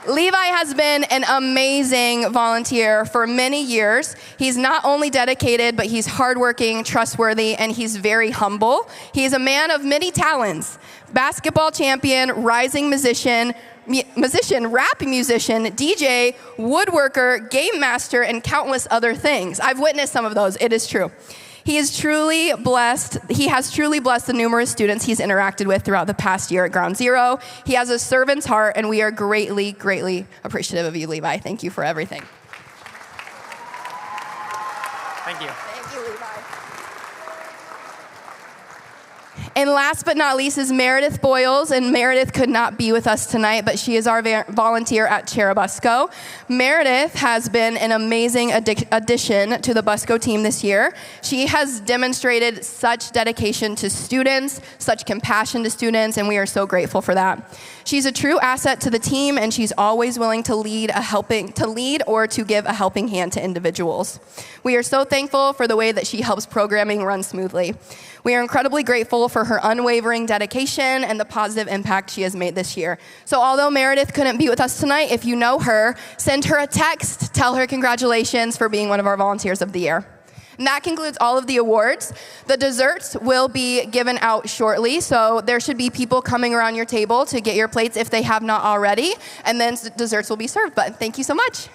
Levi has been an amazing volunteer for many years. He's not only dedicated, but he's hardworking, trustworthy, and he's very humble. He's a man of many talents. Basketball champion, rising musician, rap musician, DJ, woodworker, game master, and countless other things. I've witnessed some of those. It is true. He has truly blessed the numerous students he's interacted with throughout the past year at Ground Zero. He has a servant's heart, and we are greatly, greatly appreciative of you, Levi. Thank you for everything. Thank you. Thank you, Levi. And last but not least is Meredith Boyles, and Meredith could not be with us tonight, but she is our volunteer at Cherubusco. Meredith has been an amazing addition to the Busco team this year. She has demonstrated such dedication to students, such compassion to students, and we are so grateful for that. She's a true asset to the team, and she's always willing to lead or to give a helping hand to individuals. We are so thankful for the way that she helps programming run smoothly. We are incredibly grateful for her unwavering dedication and the positive impact she has made this year. So although Meredith couldn't be with us tonight, if you know her, send her a text, tell her congratulations for being one of our volunteers of the year. And that concludes all of the awards. The desserts will be given out shortly, so there should be people coming around your table to get your plates if they have not already, and then desserts will be served. But thank you so much.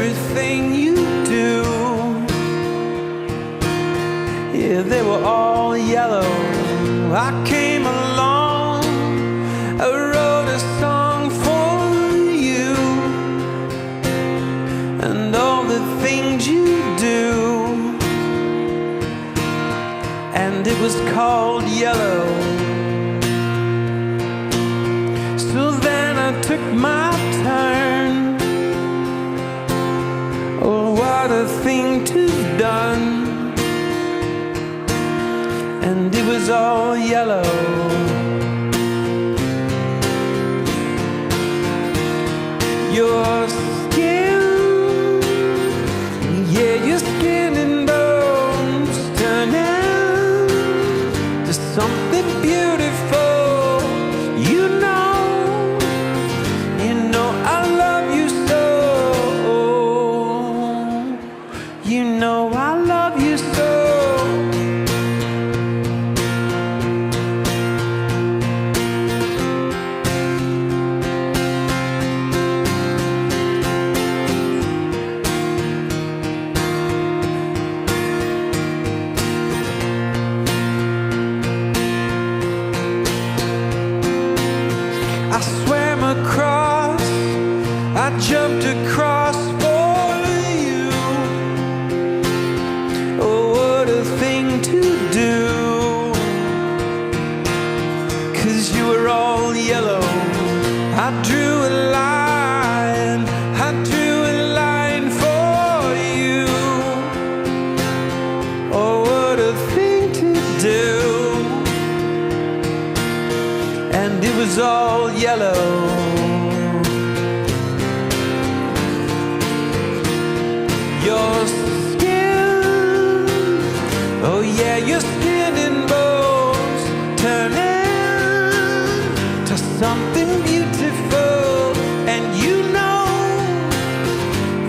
everything you do. Yeah, they were all yellow. I came along, I wrote a song for you, and all the things you do, and it was called Yellow. So then I took my turn. Oh, what a thing to have done. And it was all yellow. Your skin, yeah, your skin and bones turn into something beautiful. You know I love you so. You know I love you so. I swam across, I jumped across for you. Oh, what a thing to do. 'Cause you were all yellow. I drew a line, I drew a line for you. Oh, what a thing to do. And it was all yellow. Your skin, oh yeah, your skin and bones turn into something beautiful. And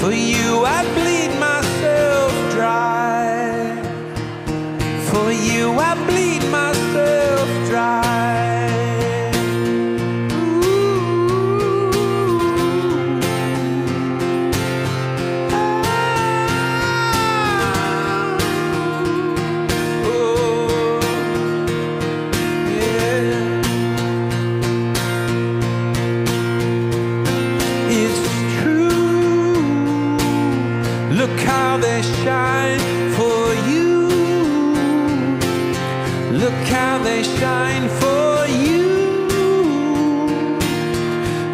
for you I bleed myself dry. For you I bleed myself dry. Look how they shine for you. Look how they shine for you.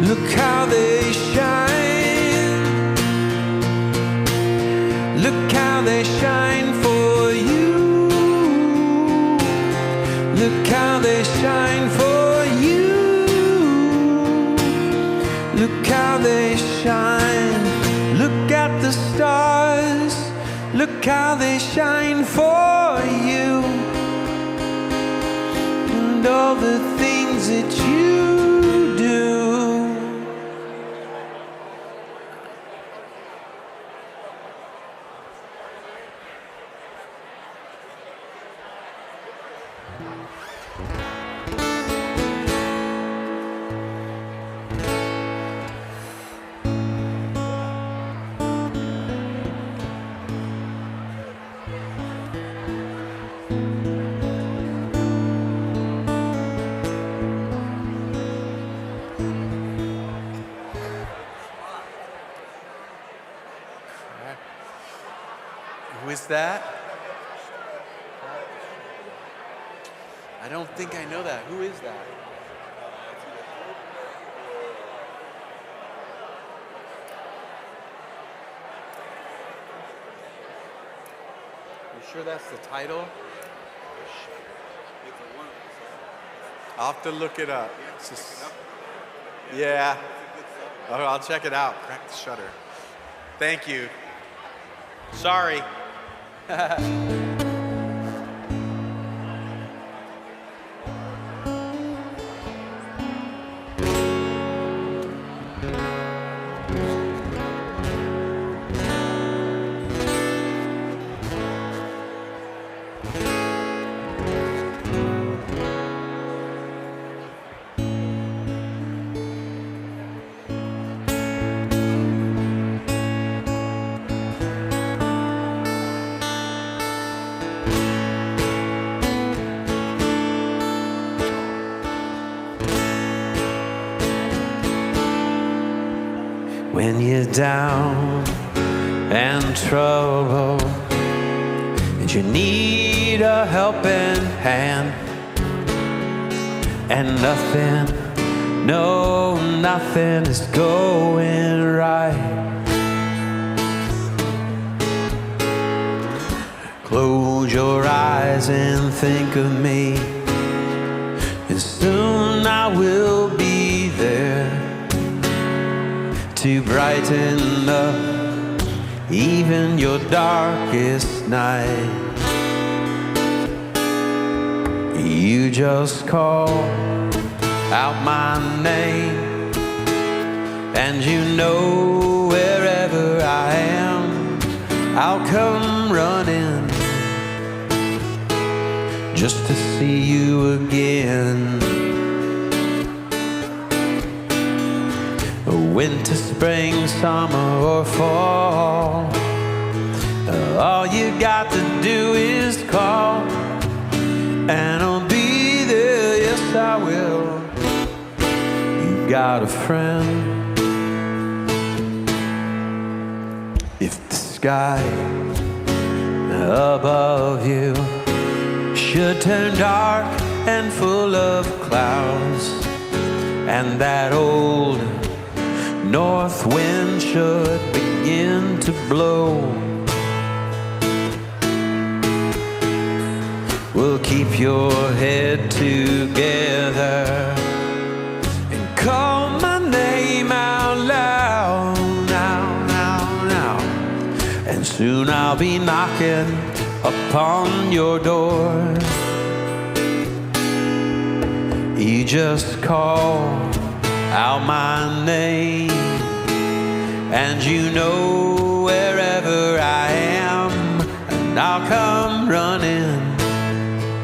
Look how they shine. Look how they shine for you. Look how they shine for you. Look how they shine. Look at the stars, look how they shine for you. And all the things that you do. Who is that? I don't think I know that. Who is that? You sure that's the title? I'll have to look it up. Yeah. Oh, I'll check it out. Crack the shutter. Thank you. Sorry. down and trouble, and you need a helping hand, and nothing, no, nothing is going right. Close your eyes and think of me, and soon I will be there to brighten up even your darkest night. You just call out my name, and you know wherever I am, I'll come running just to see you again. Winter, spring, summer, or fall, all you got to do is call, and I'll be there, yes I will. You got a friend. If the sky above you should turn dark and full of clouds, and that old north wind should begin to blow, well, keep your head together and call my name out loud, now, now, now, and soon I'll be knocking upon your door. You just call out my name, and you know wherever I am, and I'll come running,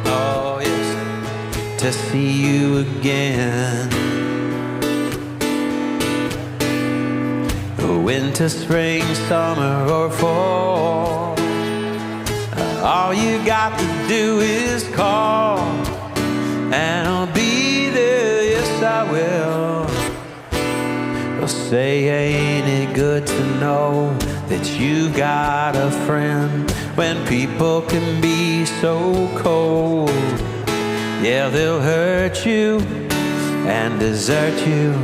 oh yes, to see you again. Winter, spring, summer, or fall, all you got to do is call, and I'll be there, yes I will. Well, say, ain't it good to know that you got a friend when people can be so cold? Yeah, they'll hurt you and desert you.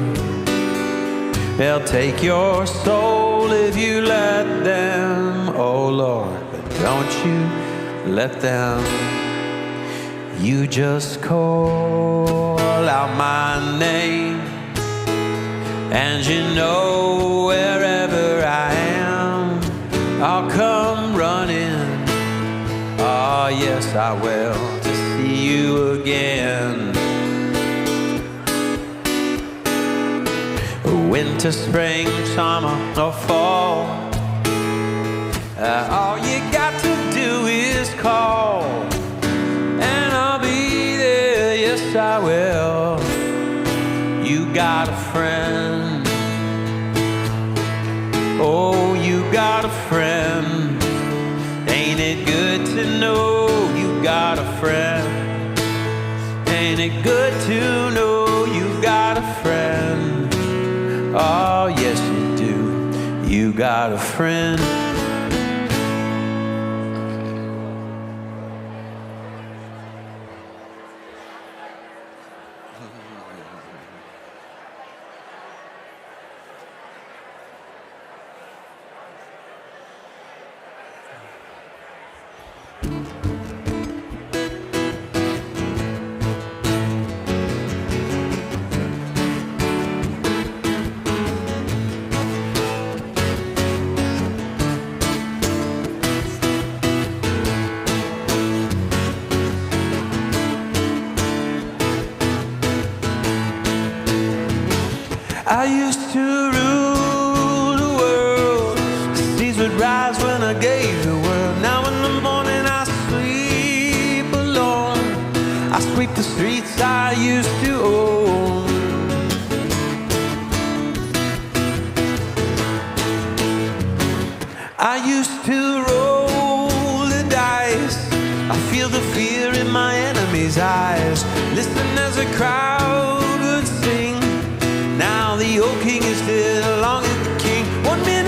They'll take your soul if you let them, oh Lord, but don't you let them. You just call out my name, and you know wherever I am, I'll come running, oh yes I will, to see you again. Winter, spring, summer, or fall, all you got to do is call, and I'll be there, yes I will. You got a friend, oh you got a friend. Ain't it good to know you got a friend? Ain't it good to know you got a friend? Oh yes you do, you got a friend. I used to rule the world. The seas would rise when I gave the word. Now in the morning I sleep alone. I sweep the streets I used to own. I used to roll the dice. I feel the fear in my enemy's eyes. Listen as a crowd would sing. Now the old king is still long as the king. 1 minute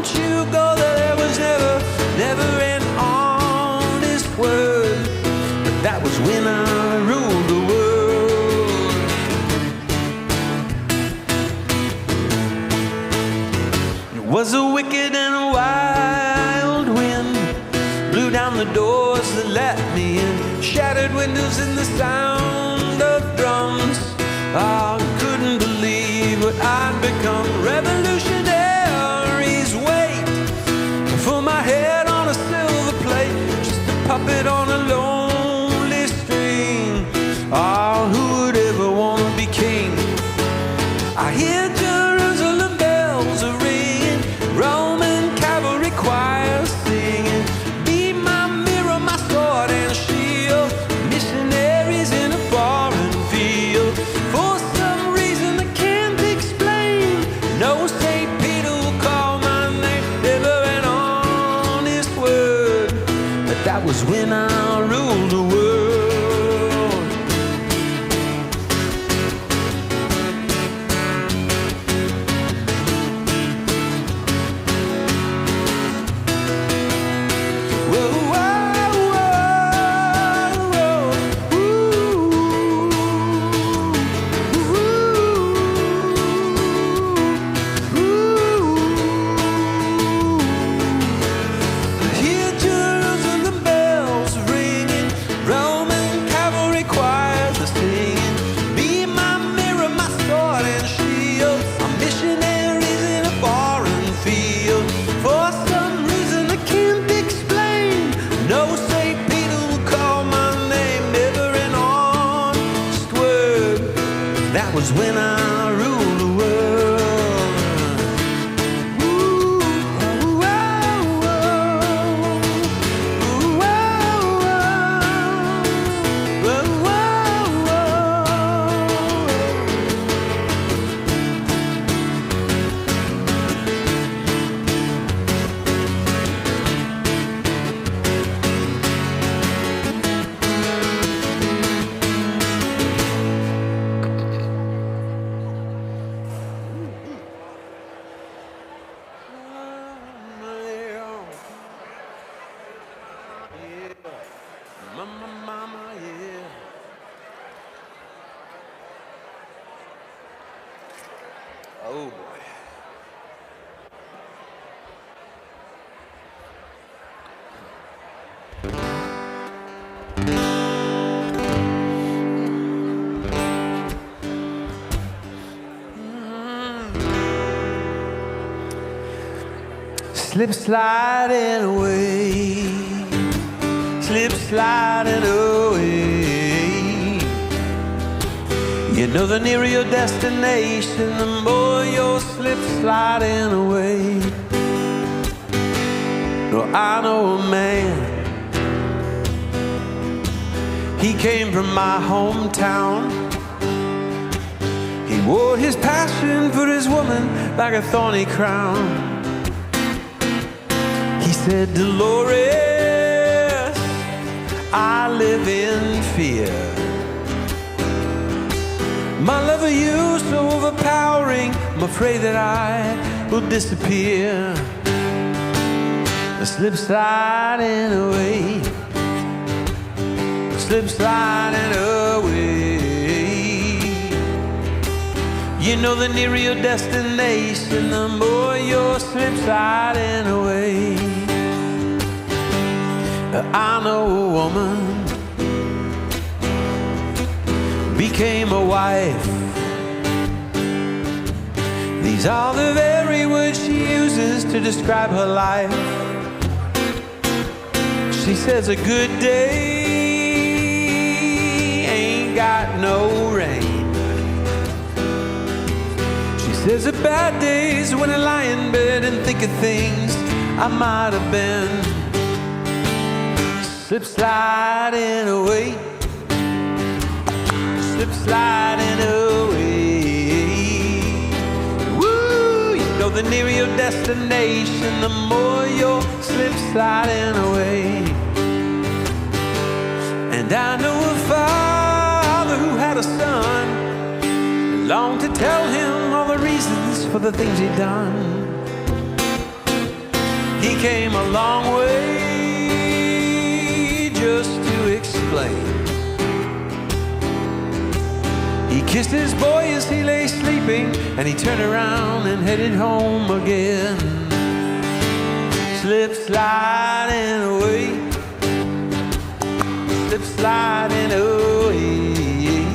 don't you go, there was never an honest word. But that was when I ruled the world. It was a wicked and a wild wind, blew down the doors that let me in, shattered windows in the sound of drums. I couldn't believe what I'd become. Revolutionaries wait for my head on a silver plate, just a puppet on a lonely string. Ah, who would ever want to be king? I hear Jerusalem bells are ringing, Roman cavalry choirs singing. Be my mirror, my sword and shield, missionaries in a foreign field. For some reason I can't explain, no St. Peter will call my name, never an honest word. But that was when I ruled the world. When I rule the world. Ooh, oh, oh, oh. Ooh, oh, Mama, yeah. Oh boy. Slip sliding away, slip sliding away. You know the nearer your destination, the more you'll slip sliding away. No, I know a man, he came from my hometown. He wore his passion for his woman like a thorny crown. He said, Dolores, I live in fear. My love of you so overpowering, I'm afraid that I will disappear. I slip sliding away, I slip sliding away. You know the nearer your destination, the more you're slip sliding away. I know a woman became a wife. These are the very words she uses to describe her life. She says a good day ain't got no rain. She says a bad day's when I lie in bed and think of things I might have been. Slip sliding away, slip sliding away. Woo! You know the nearer your destination, the more you'll slip sliding away. And I know a father who had a son and longed to tell him all the reasons for the things he'd done. He came a long way just to explain. He kissed his boy as he lay sleeping, and he turned around and headed home again. Slip sliding away, slip sliding away.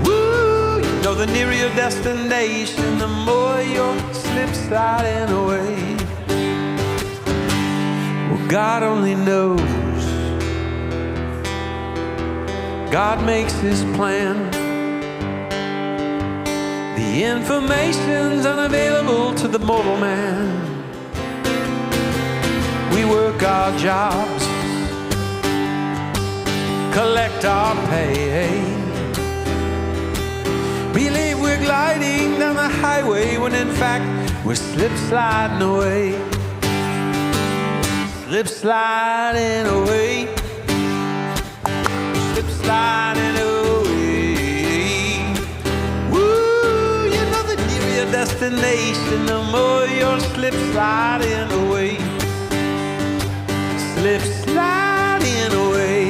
Woo! You know the nearer your destination, the more you're slip sliding away. Well, God only knows. God makes his plan. The information's unavailable to the mortal man. We work our jobs, collect our pay. Believe we're gliding down the highway when in fact we're slip sliding away. Slip sliding away. Slip sliding away. Woo, you know the nearer your destination, the more you're slip sliding away. Slip sliding away.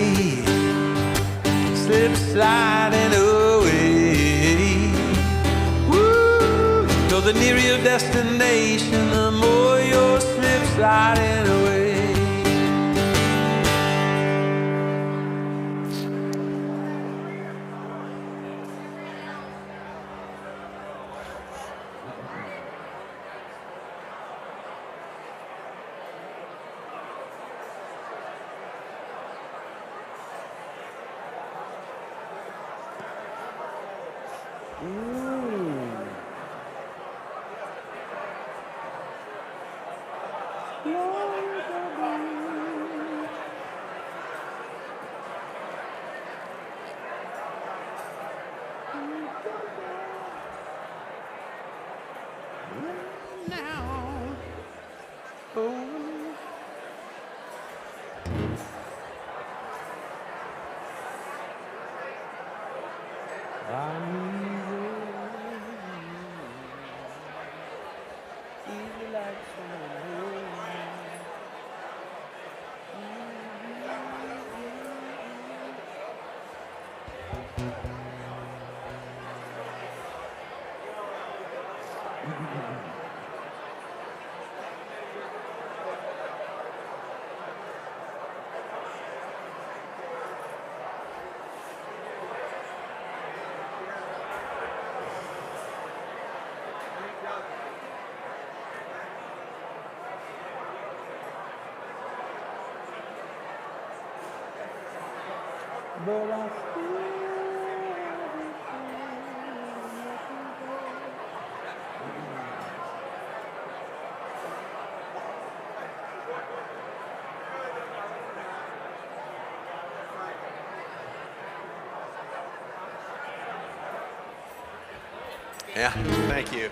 Slip sliding away. Woo, you know the nearer your destination, the more you're slip sliding away. But I Yeah, thank you.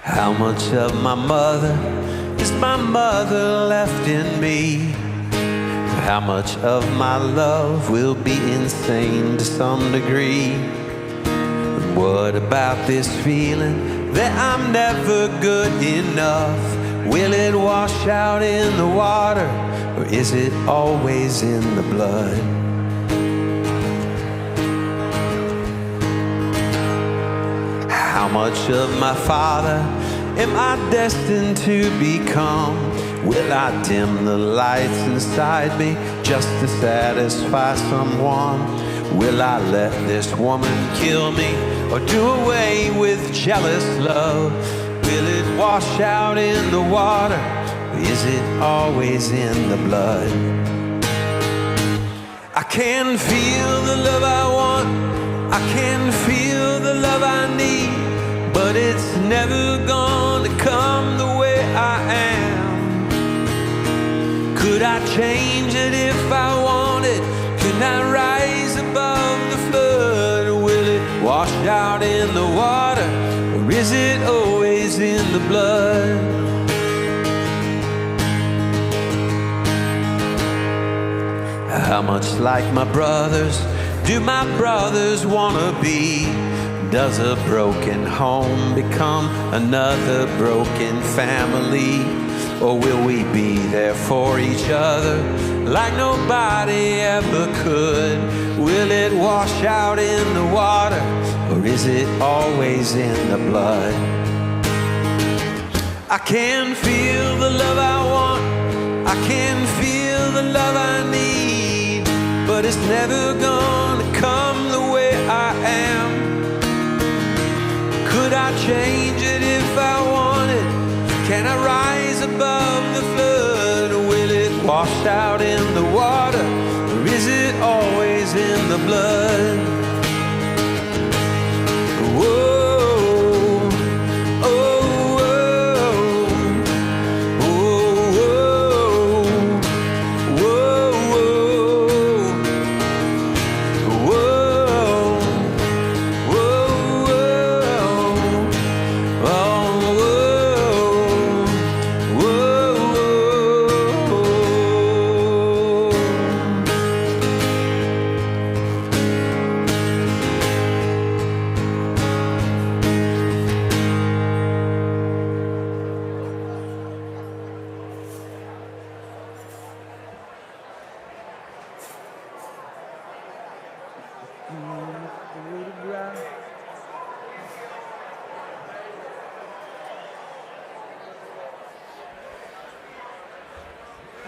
How much of my mother is my mother left in me? How much of my love will be insane to some degree? And what about this feeling that I'm never good enough? Will it wash out in the water, or is it always in the blood? How much of my father am I destined to become? Will I dim the lights inside me just to satisfy someone? Will I let this woman kill me or do away with jealous love? Will it wash out in the water, or is it always in the blood? I can feel the love I want, I can feel the love I need, but it's never gonna come the way I am. Could I change it if I wanted? Can I rise above the flood? Will it wash out in the water, or is it always in the blood? How much like my brothers do my brothers wanna be? Does a broken home become another broken family? Or will we be there for each other like nobody ever could? Will it wash out in the water, or is it always in the blood? I can feel the love I want, I can feel the love I need, but it's never gonna come the way I am. Could I change it if I wanted? Can I rise above the flood? Will it wash out in the water, or is it always in the blood? Whoa.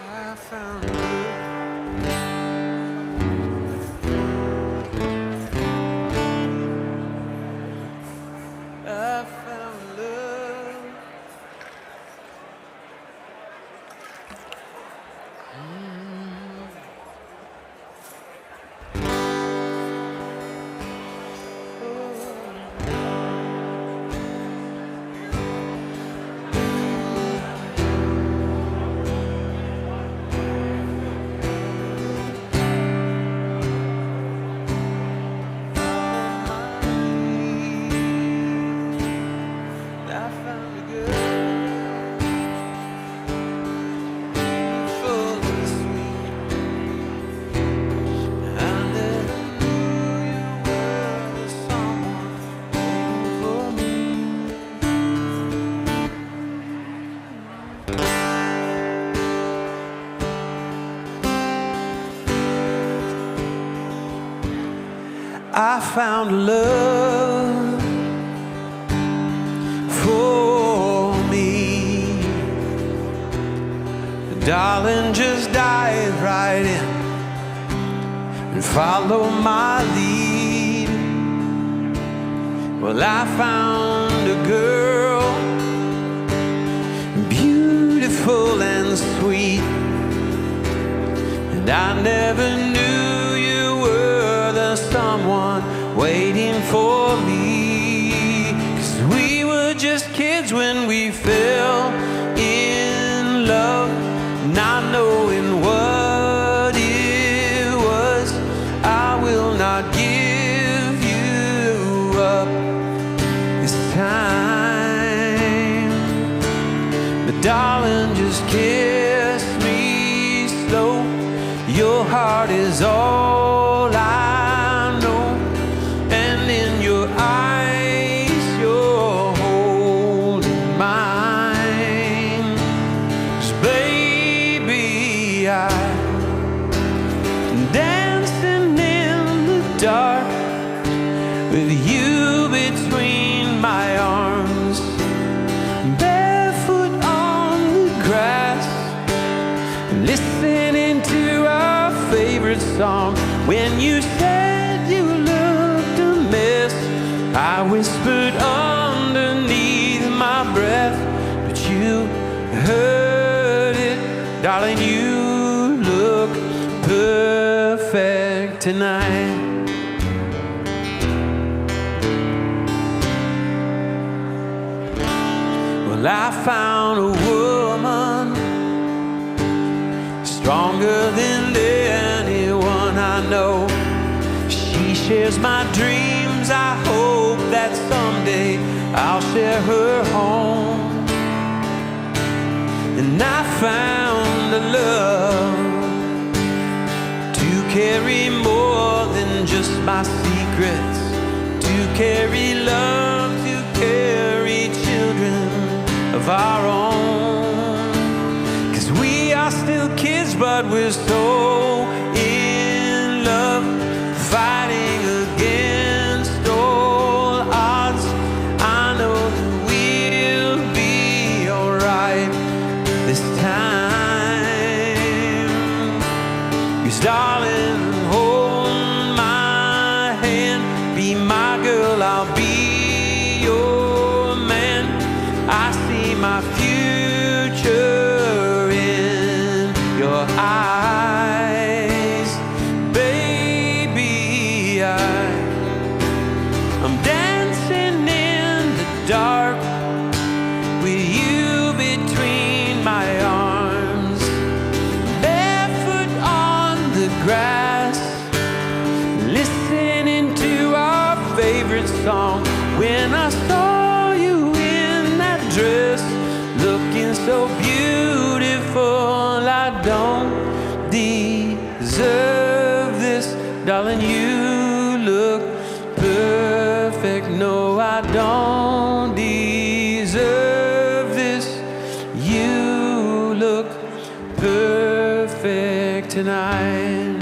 I found love. I found love for me. Darling, just dive right in and follow my lead. Well, I found a girl, beautiful and sweet, and I never knew you were the someone waiting for me. 'Cause we were just kids when we fell in love, not knowing what it was. I will not give you up this time, but darling, just kiss me slow. Your heart is all I know, and in your eyes you're holding mine. 'Cause baby, I'm dancing in the dark with you between my arms, barefoot on the grass, listening to our favorite song. When you said you looked a mess, I whispered underneath my breath, but you heard it. Darling, you look perfect tonight. Well, I found a woman stronger than anyone I know. She shares my dreams. I hope that someday I'll share her home. And I found a love to my secrets, to carry love, to carry children of our own. 'Cause we are still kids, but we're so in love, fighting against all odds. I know that we'll be alright this time. 'Cause darling, hold my hand, be my girl, I'll be your man. I see my future in your eyes, baby. I'm dancing in the dark with you between my arms, barefoot on the grass, listening to our favorite song. When I saw you in that dress, looking so beautiful, I don't deserve this, darling. You look perfect. No, I don't deserve this. You look perfect tonight.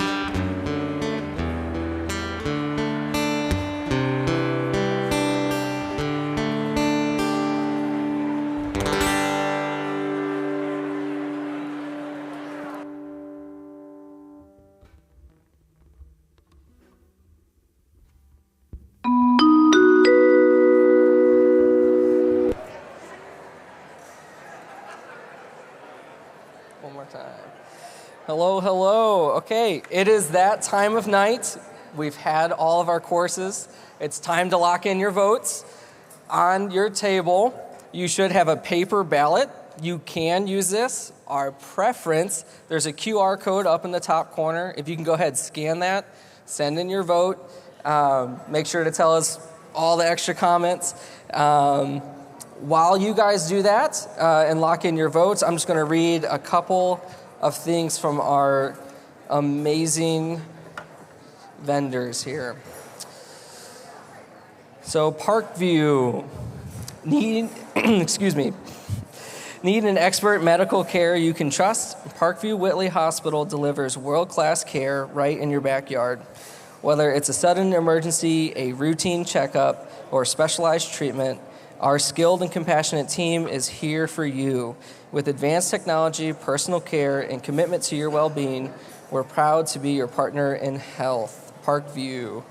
One more time. Hello, hello. Okay, it is that time of night. We've had all of our courses. It's time to lock in your votes. On your table, you should have a paper ballot. You can use this. Our preference, there's a QR code up in the top corner. If you can go ahead, scan that, send in your vote. Make sure to tell us all the extra comments. While you guys do that and lock in your votes, I'm just going to read a couple of things from our amazing vendors here. So Parkview, need an expert medical care you can trust? Parkview Whitley Hospital delivers world-class care right in your backyard. Whether it's a sudden emergency, a routine checkup, or specialized treatment, our skilled and compassionate team is here for you. With advanced technology, personal care, and commitment to your well-being, we're proud to be your partner in health. Parkview.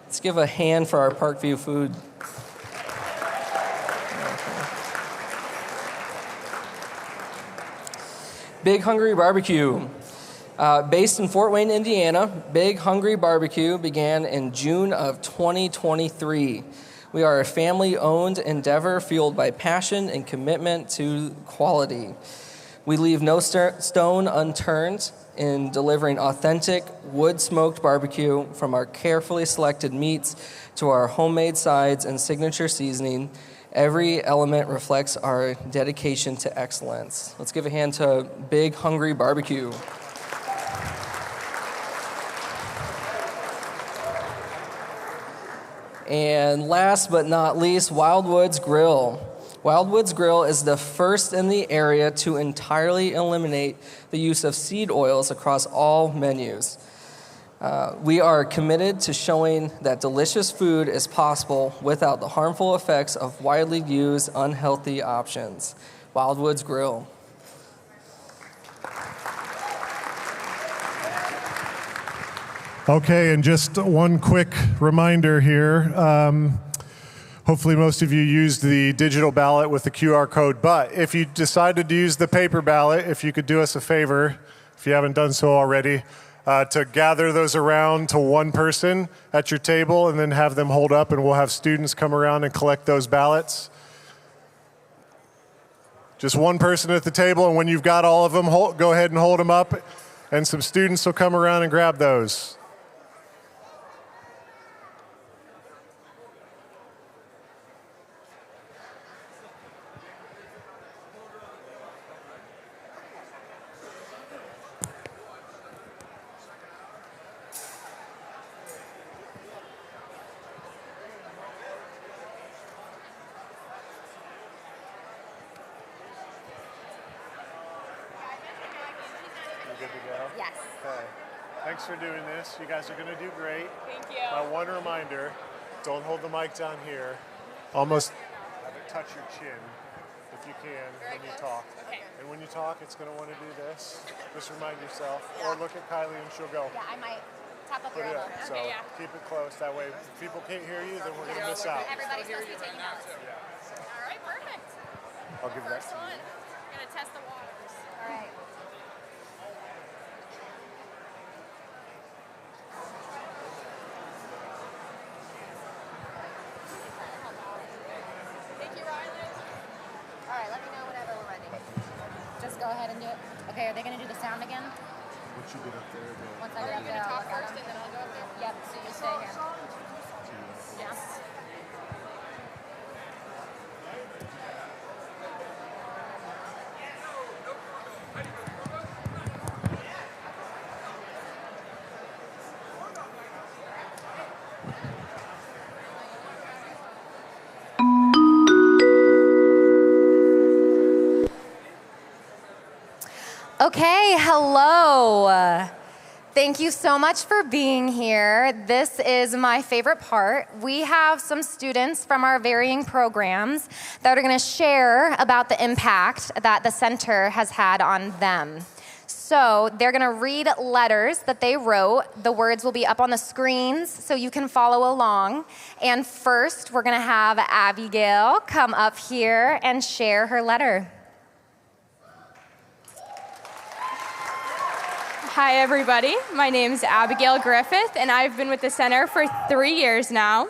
Let's give a hand for our Parkview food. Big Hungry Barbecue. Based in Fort Wayne, Indiana, Big Hungry Barbecue began in June of 2023. We are a family-owned endeavor fueled by passion and commitment to quality. We leave no stone unturned in delivering authentic wood-smoked barbecue, from our carefully selected meats to our homemade sides and signature seasoning. Every element reflects our dedication to excellence. Let's give a hand to Big Hungry Barbecue. And last but not least, Wildwood's Grill. Wildwood's Grill is the first in the area to entirely eliminate the use of seed oils across all menus. We are committed to showing that delicious food is possible without the harmful effects of widely used unhealthy options. Wildwood's Grill. Okay, and just one quick reminder here. Hopefully most of you used the digital ballot with the QR code, but if you decided to use the paper ballot, if you could do us a favor, if you haven't done so already, to gather those around to one person at your table and then have them hold up, and we'll have students come around and collect those ballots. Just one person at the table, and when you've got all of them, go ahead and hold them up, and some students will come around and grab those. to go? Yes. Okay. Thanks for doing this. You guys are going to do great. Thank you. My one reminder, don't hold the mic down here. Almost have it touch your chin if you can when you talk. Okay. And when you talk, it's going to want to do this. Just remind yourself. Or look at Kylie and she'll go. Yeah, I might tap up Put your it elbow. up. So keep it close. That way, if people can't hear you, then we're going to miss out. Everybody's supposed to be taking notes. Yeah. All right, perfect. I'll give that to you. I'm going to test the waters. All right. Thank you, Riley. All right, let me know whenever we're ready. Just go ahead and do it. Okay, are they going to do the sound again? Once you get up there, Once I get up there, I'll look at them. And then I'll go up there? Yep, so you stay here. Yes. Okay, hello. Thank you so much for being here. This is my favorite part. We have some students from our varying programs that are going to share about the impact that the center has had on them. So they're going to read letters that they wrote. The words will be up on the screens so you can follow along. And first, we're going to have Abigail come up here and share her letter. Hi everybody, my name is Abigail Griffith and I've been with the center for 3 years now.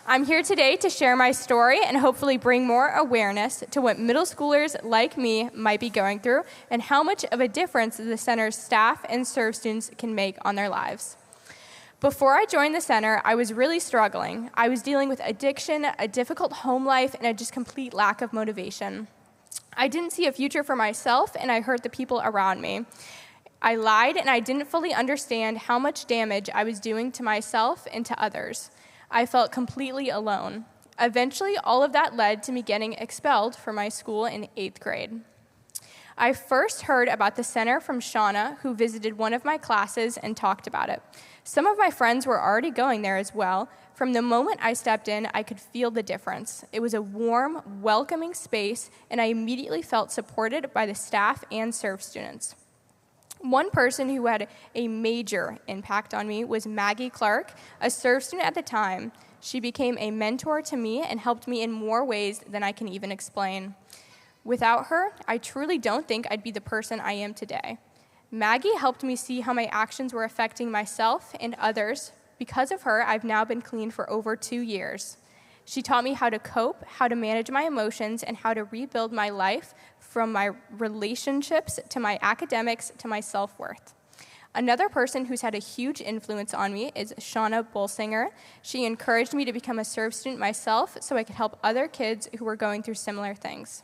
I'm here today to share my story and hopefully bring more awareness to what middle schoolers like me might be going through and how much of a difference the center's staff and serve students can make on their lives. Before I joined the center, I was really struggling. I was dealing with addiction, a difficult home life, and a just complete lack of motivation. I didn't see a future for myself and I hurt the people around me. I lied and I didn't fully understand how much damage I was doing to myself and to others. I felt completely alone. Eventually, all of that led to me getting expelled from my school in 8th grade. I first heard about the center from Shauna, who visited one of my classes and talked about it. Some of my friends were already going there as well. From the moment I stepped in, I could feel the difference. It was a warm, welcoming space, and I immediately felt supported by the staff and serve students. One person who had a major impact on me was Maggie Clark, a serve student at the time. She became a mentor to me and helped me in more ways than I can even explain. Without her, I truly don't think I'd be the person I am today. Maggie helped me see how my actions were affecting myself and others. Because of her, I've now been clean for over 2 years. She taught me how to cope, how to manage my emotions, and how to rebuild my life from my relationships to my academics to my self-worth. Another person who's had a huge influence on me is Shauna Bolsinger. She encouraged me to become a serve student myself so I could help other kids who were going through similar things.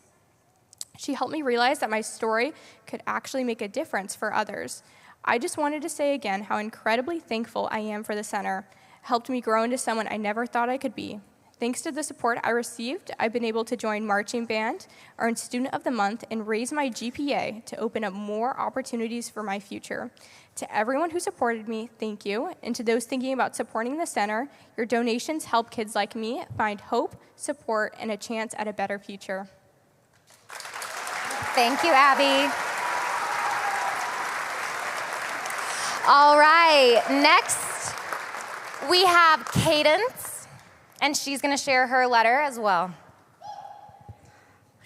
She helped me realize that my story could actually make a difference for others. I just wanted to say again how incredibly thankful I am for the center. It helped me grow into someone I never thought I could be. Thanks to the support I received, I've been able to join marching band, earn Student of the Month, and raise my GPA to open up more opportunities for my future. To everyone who supported me, thank you. And to those thinking about supporting the center, your donations help kids like me find hope, support, and a chance at a better future. Thank you, Abby. All right, next we have Cadence. And she's going to share her letter as well.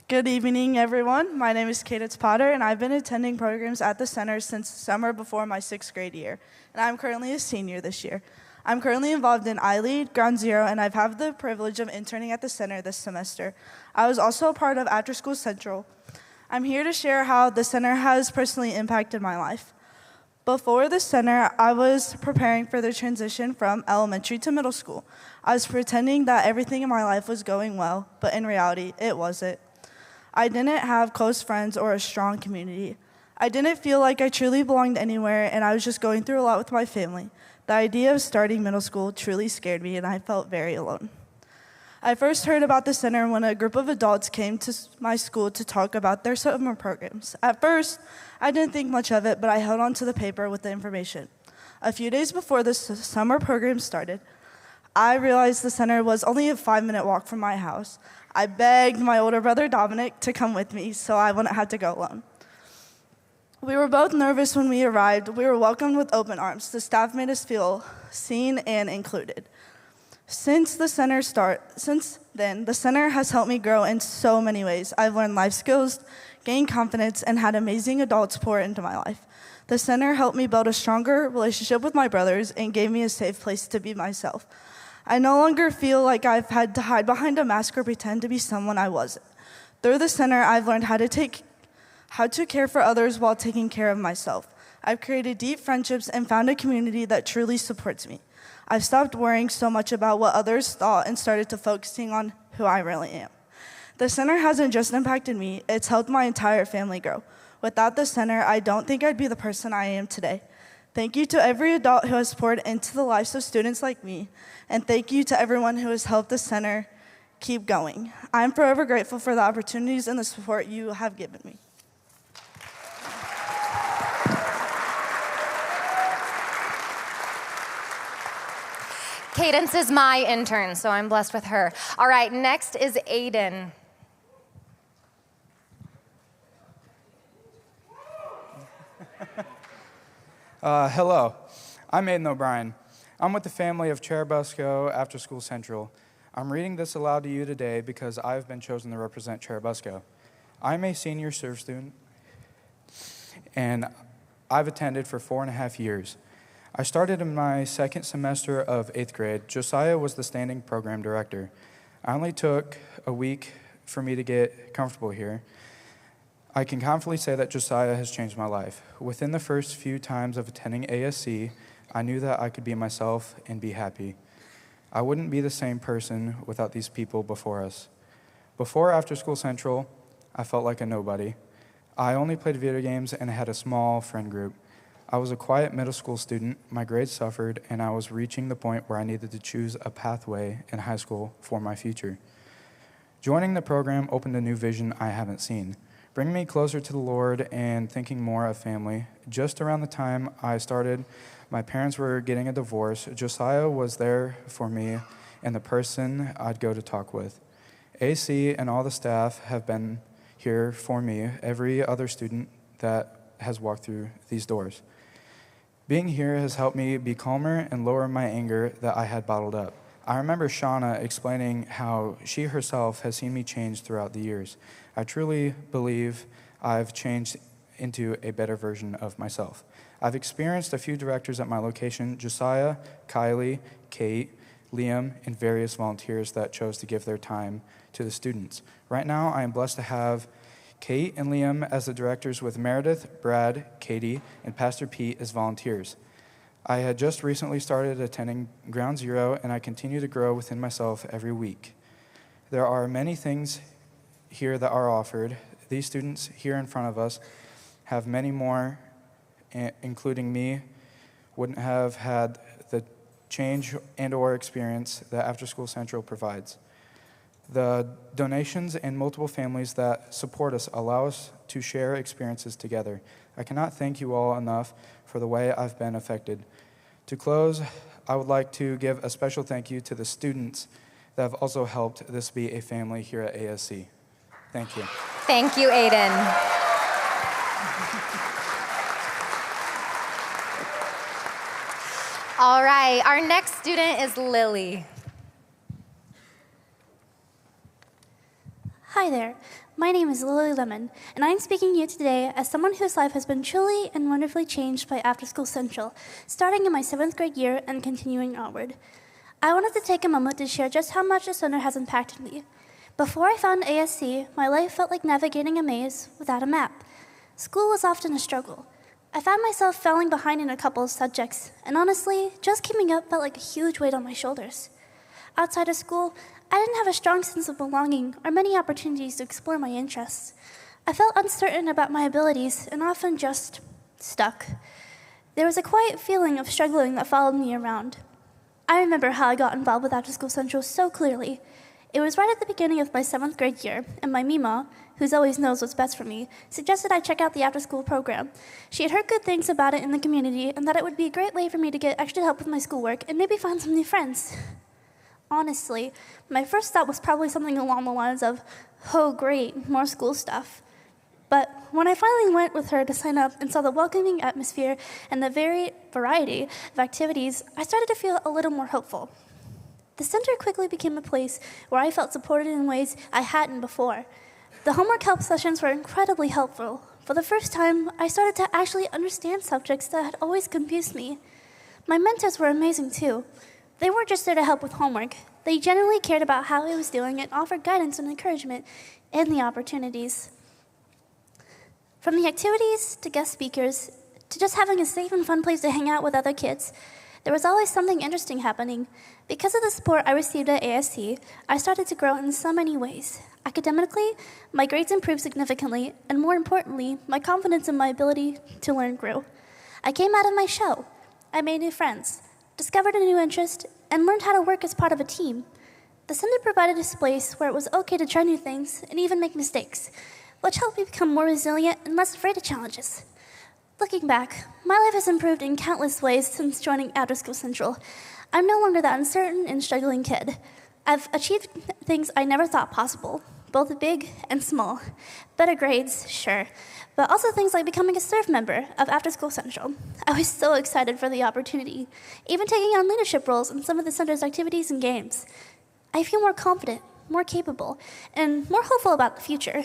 Good evening, everyone. My name is Cadence Potter, and I've been attending programs at the center since summer before my 6th grade year, and I'm currently a senior this year. I'm currently involved in iLead, Ground Zero, and I've had the privilege of interning at the center this semester. I was also a part of After School Central. I'm here to share how the center has personally impacted my life. Before the center, I was preparing for the transition from elementary to middle school. I was pretending that everything in my life was going well, but in reality, it wasn't. I didn't have close friends or a strong community. I didn't feel like I truly belonged anywhere, and I was just going through a lot with my family. The idea of starting middle school truly scared me, and I felt very alone. I first heard about the center when a group of adults came to my school to talk about their summer programs. At first, I didn't think much of it, but I held on to the paper with the information. A few days before the summer program started, I realized the center was only a 5-minute walk from my house. I begged my older brother Dominic to come with me so I wouldn't have to go alone. We were both nervous when we arrived. We were welcomed with open arms. The staff made us feel seen and included. Since then, the center has helped me grow in so many ways. I've learned life skills, gained confidence, and had amazing adults pour into my life. The center helped me build a stronger relationship with my brothers and gave me a safe place to be myself. I no longer feel like I've had to hide behind a mask or pretend to be someone I wasn't. Through the center, I've learned how to care for others while taking care of myself. I've created deep friendships and found a community that truly supports me. I've stopped worrying so much about what others thought and started to focusing on who I really am. The center hasn't just impacted me, it's helped my entire family grow. Without the center, I don't think I'd be the person I am today. Thank you to every adult who has poured into the lives of students like me, and thank you to everyone who has helped the center keep going. I'm forever grateful for the opportunities and the support you have given me. Cadence is my intern, so I'm blessed with her. All right, next is Aiden. Hello, I'm Aiden O'Brien. I'm with the family of Cherubusco After School Central. I'm reading this aloud to you today because I've been chosen to represent Cherubusco. I'm a senior serve student, and I've attended for 4.5 years. I started in my second semester of 8th grade. Josiah was the standing program director. I only took a week for me to get comfortable here. I can confidently say that Josiah has changed my life. Within the first few times of attending ASC, I knew that I could be myself and be happy. I wouldn't be the same person without these people before us. Before After School Central, I felt like a nobody. I only played video games and had a small friend group. I was a quiet middle school student, my grades suffered, and I was reaching the point where I needed to choose a pathway in high school for my future. Joining the program opened a new vision I haven't seen, bringing me closer to the Lord and thinking more of family. Just around the time I started, my parents were getting a divorce. Josiah was there for me and the person I'd go to talk with. AC and all the staff have been here for me, every other student that has walked through these doors. Being here has helped me be calmer and lower my anger that I had bottled up. I remember Shauna explaining how she herself has seen me change throughout the years. I truly believe I've changed into a better version of myself. I've experienced a few directors at my location, Josiah, Kylie, Kate, Liam, and various volunteers that chose to give their time to the students. Right now, I am blessed to have Kate and Liam as the directors with Meredith, Brad, Katie, and Pastor Pete as volunteers. I had just recently started attending Ground Zero, and I continue to grow within myself every week. There are many things here that are offered. These students here in front of us have many more, including me, wouldn't have had the change and or experience that After School Central provides. The donations and multiple families that support us allow us to share experiences together. I cannot thank you all enough for the way I've been affected. To close, I would like to give a special thank you to the students that have also helped this be a family here at ASC. Thank you. Thank you, Aiden. All right, our next student is Lily. Hi there, my name is Lily Lemon, and I'm speaking to you today as someone whose life has been truly and wonderfully changed by After School Central, starting in my 7th grade year and continuing onward. I wanted to take a moment to share just how much the center has impacted me. Before I found ASC, my life felt like navigating a maze without a map. School was often a struggle. I found myself falling behind in a couple of subjects, and honestly, just keeping up felt like a huge weight on my shoulders. Outside of school, I didn't have a strong sense of belonging or many opportunities to explore my interests. I felt uncertain about my abilities and often just stuck. There was a quiet feeling of struggling that followed me around. I remember how I got involved with After School Central so clearly. It was right at the beginning of my 7th grade year, and my Mima, who always knows what's best for me, suggested I check out the after-school program. She had heard good things about it in the community and that it would be a great way for me to get extra help with my schoolwork and maybe find some new friends. Honestly, my first thought was probably something along the lines of, oh great, more school stuff. But when I finally went with her to sign up and saw the welcoming atmosphere and the variety of activities, I started to feel a little more hopeful. The center quickly became a place where I felt supported in ways I hadn't before. The homework help sessions were incredibly helpful. For the first time, I started to actually understand subjects that had always confused me. My mentors were amazing too. They weren't just there to help with homework. They genuinely cared about how I was doing and offered guidance and encouragement and the opportunities. From the activities to guest speakers to just having a safe and fun place to hang out with other kids, there was always something interesting happening. Because of the support I received at AST, I started to grow in so many ways. Academically, my grades improved significantly, and more importantly, my confidence in my ability to learn grew. I came out of my shell. I made new friends, discovered a new interest, and learned how to work as part of a team. The center provided a place where it was okay to try new things and even make mistakes, which helped me become more resilient and less afraid of challenges. Looking back, my life has improved in countless ways since joining After School Central. I'm no longer that uncertain and struggling kid. I've achieved things I never thought possible, both big and small. Better grades, sure, but also things like becoming a serve member of After School Central. I was so excited for the opportunity, even taking on leadership roles in some of the center's activities and games. I feel more confident, more capable, and more hopeful about the future.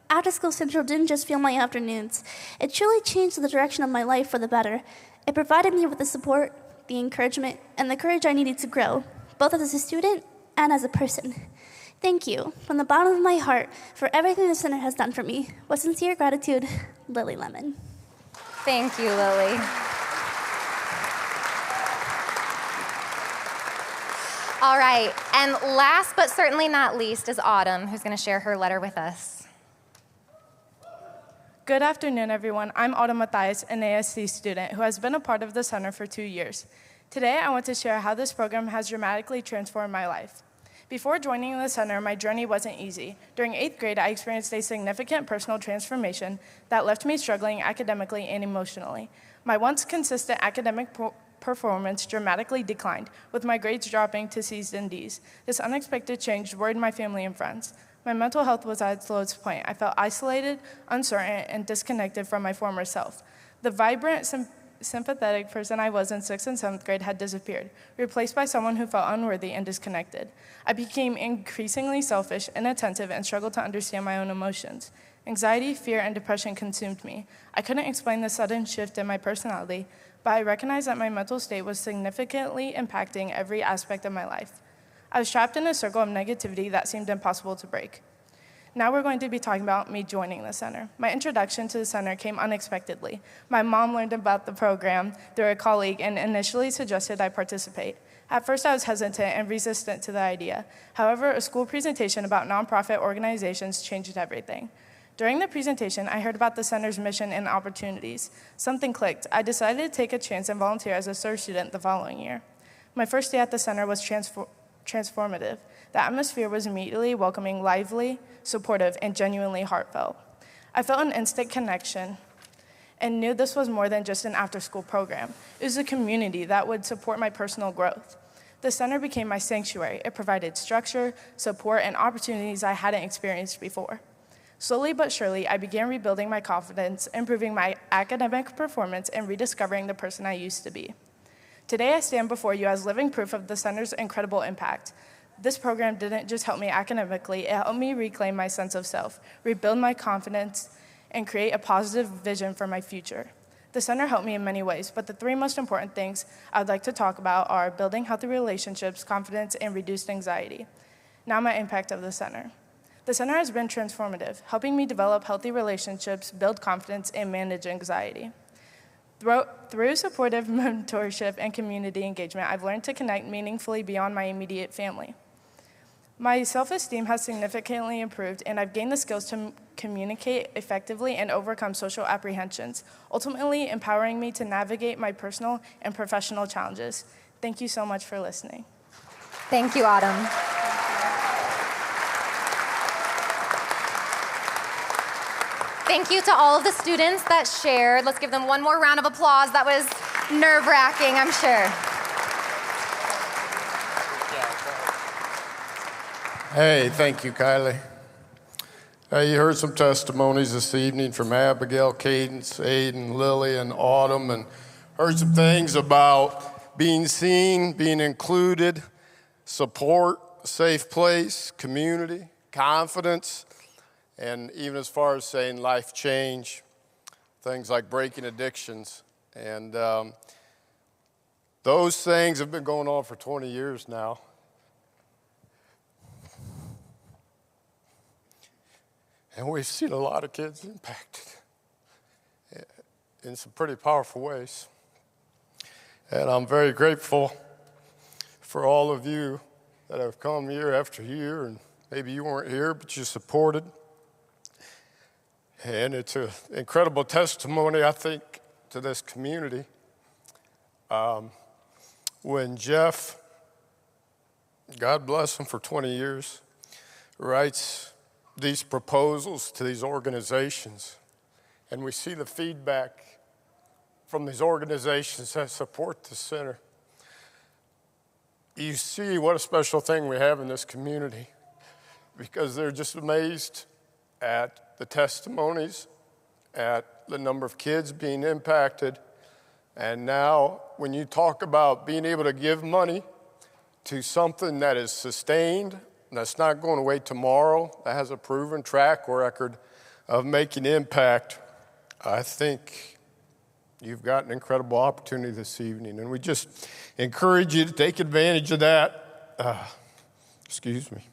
After School Central didn't just fill my afternoons. It truly changed the direction of my life for the better. It provided me with the support, the encouragement, and the courage I needed to grow, both as a student and as a person. Thank you, from the bottom of my heart, for everything the center has done for me. With sincere gratitude, Lily Lemon. Thank you, Lily. All right, and last but certainly not least is Autumn, who's going to share her letter with us. Good afternoon, everyone. I'm Autumn Mathias, an ASC student who has been a part of the center for 2 years. Today, I want to share how this program has dramatically transformed my life. Before joining the center, my journey wasn't easy. During 8th grade, I experienced a significant personal transformation that left me struggling academically and emotionally. My once consistent academic performance dramatically declined, with my grades dropping to C's and D's. This unexpected change worried my family and friends. My mental health was at its lowest point. I felt isolated, uncertain, and disconnected from my former self. The vibrant, sympathetic person I was in 6th and 7th grade had disappeared, replaced by someone who felt unworthy and disconnected. I became increasingly selfish, inattentive, and struggled to understand my own emotions. Anxiety, fear, and depression consumed me. I couldn't explain the sudden shift in my personality, but I recognized that my mental state was significantly impacting every aspect of my life. I was trapped in a circle of negativity that seemed impossible to break. Now we're going to be talking about me joining the center. My introduction to the center came unexpectedly. My mom learned about the program through a colleague and initially suggested I participate. At first, I was hesitant and resistant to the idea. However, a school presentation about nonprofit organizations changed everything. During the presentation, I heard about the center's mission and opportunities. Something clicked. I decided to take a chance and volunteer as a SERV student the following year. My first day at the center was transformative. The atmosphere was immediately welcoming, lively, supportive, and genuinely heartfelt. I felt an instant connection and knew this was more than just an after-school program. It was a community that would support my personal growth. The center became my sanctuary. It provided structure, support, and opportunities I hadn't experienced before. Slowly but surely, I began rebuilding my confidence, improving my academic performance, and rediscovering the person I used to be. Today, I stand before you as living proof of the center's incredible impact. This program didn't just help me academically, it helped me reclaim my sense of self, rebuild my confidence, and create a positive vision for my future. The center helped me in many ways, but the 3 most important things I would like to talk about are building healthy relationships, confidence, and reduced anxiety. Now my impact of the center. The center has been transformative, helping me develop healthy relationships, build confidence, and manage anxiety. Through supportive mentorship and community engagement, I've learned to connect meaningfully beyond my immediate family. My self-esteem has significantly improved, and I've gained the skills to communicate effectively and overcome social apprehensions, ultimately empowering me to navigate my personal and professional challenges. Thank you so much for listening. Thank you, Autumn. Thank you to all of the students that shared. Let's give them one more round of applause. That was nerve-wracking, I'm sure. Hey, thank you, Kylie. You heard some testimonies this evening from Abigail, Cadence, Aiden, Lily, and Autumn, and heard some things about being seen, being included, support, safe place, community, confidence, and even as far as saying life change, things like breaking addictions. And those things have been going on for 20 years now. And we've seen a lot of kids impacted in some pretty powerful ways. And I'm very grateful for all of you that have come year after year, and maybe you weren't here, but you supported. And it's an incredible testimony, I think, to this community. When Jeff, God bless him for 20 years, writes these proposals to these organizations, and we see the feedback from these organizations that support the center, you see what a special thing we have in this community, because they're just amazed at the testimonies, at the number of kids being impacted. And now when you talk about being able to give money to something that is sustained, that's not going away tomorrow, that has a proven track record of making impact, I think you've got an incredible opportunity this evening. And we just encourage you to take advantage of that. Excuse me.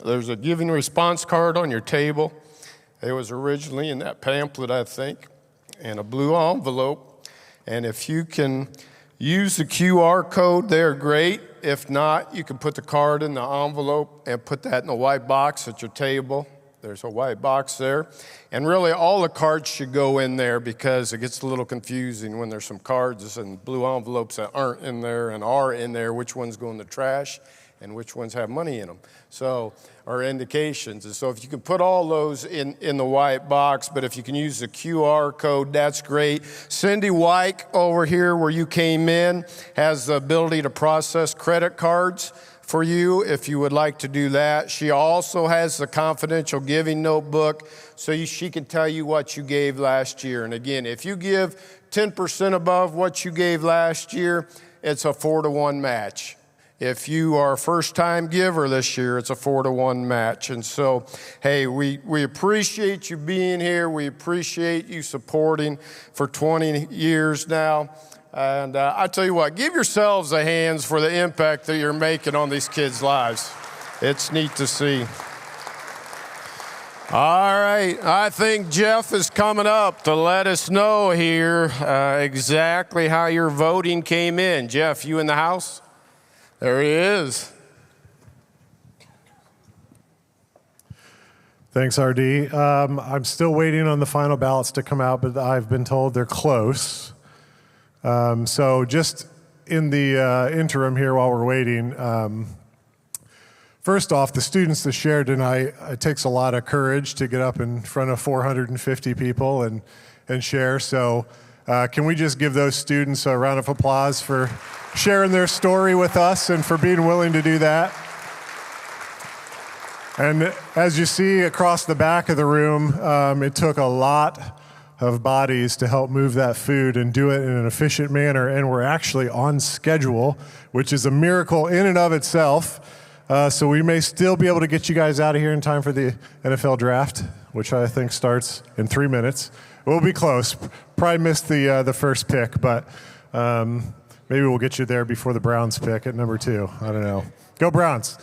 There's a giving response card on your table. It was originally in that pamphlet, I think, in a blue envelope. And if you can use the QR code there, great. If not, you can put the card in the envelope and put that in the white box at your table. There's a white box there. And really, all the cards should go in there, because it gets a little confusing when there's some cards and blue envelopes that aren't in there and are in there, which ones go in the trash and which ones have money in them. So, or indications. And so if you can put all those in the white box, but if you can use the QR code, that's great. Cindy Wyke over here where you came in has the ability to process credit cards for you if you would like to do that. She also has the confidential giving notebook, so she can tell you what you gave last year. And again, if you give 10% above what you gave last year, it's a 4-to-1 match. If you are a first-time giver this year, it's a 4-to-1 match. And so, hey, we appreciate you being here. We appreciate you supporting for 20 years now. And I tell you what, give yourselves a hand for the impact that you're making on these kids' lives. It's neat to see. All right, I think Jeff is coming up to let us know here exactly how your voting came in. Jeff, you in the house? There he is. Thanks, RD. I'm still waiting on the final ballots to come out, but I've been told they're close. So just in the interim here while we're waiting, first off, the students that shared tonight, it takes a lot of courage to get up in front of 450 people and share. So can we just give those students a round of applause for sharing their story with us and for being willing to do that? And as you see across the back of the room, it took a lot of bodies to help move that food and do it in an efficient manner, and we're actually on schedule, which is a miracle in and of itself. So we may still be able to get you guys out of here in time for the NFL draft, which I think starts in 3 minutes. We'll be close. Probably missed the first pick, but maybe we'll get you there before the Browns pick at number 2. I don't know. Go Browns.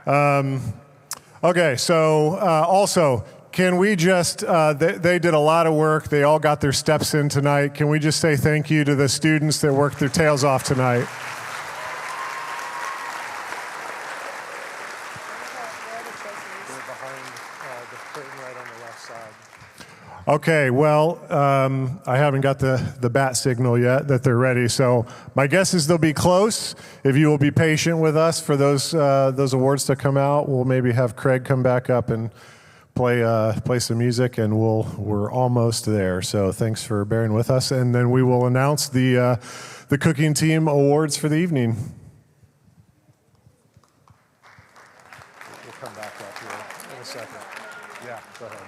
Okay, so also, can we just, they did a lot of work. They all got their steps in tonight. Can we just say thank you to the students that worked their tails off tonight? Okay, well, I haven't got the bat signal yet that they're ready, so my guess is they'll be close. If you will be patient with us for those awards to come out, we'll maybe have Craig come back up and play some music, and we're almost there. So thanks for bearing with us, and then we will announce the cooking team awards for the evening. We'll come back up here in a second. Yeah, go ahead.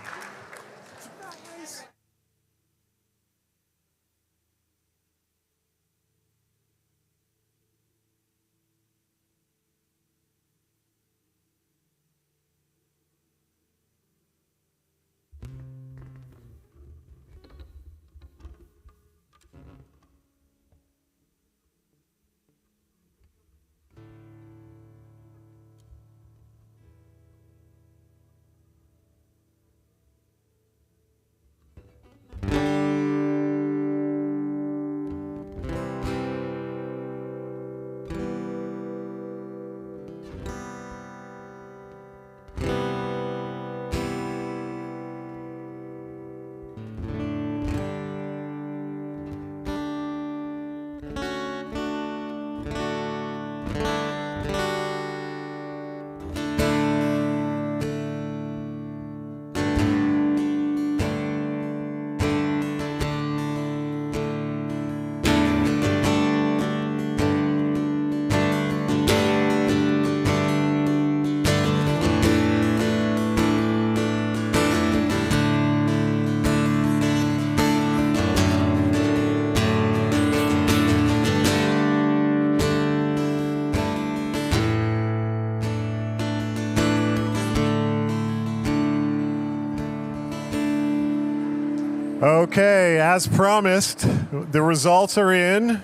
Okay, as promised, the results are in.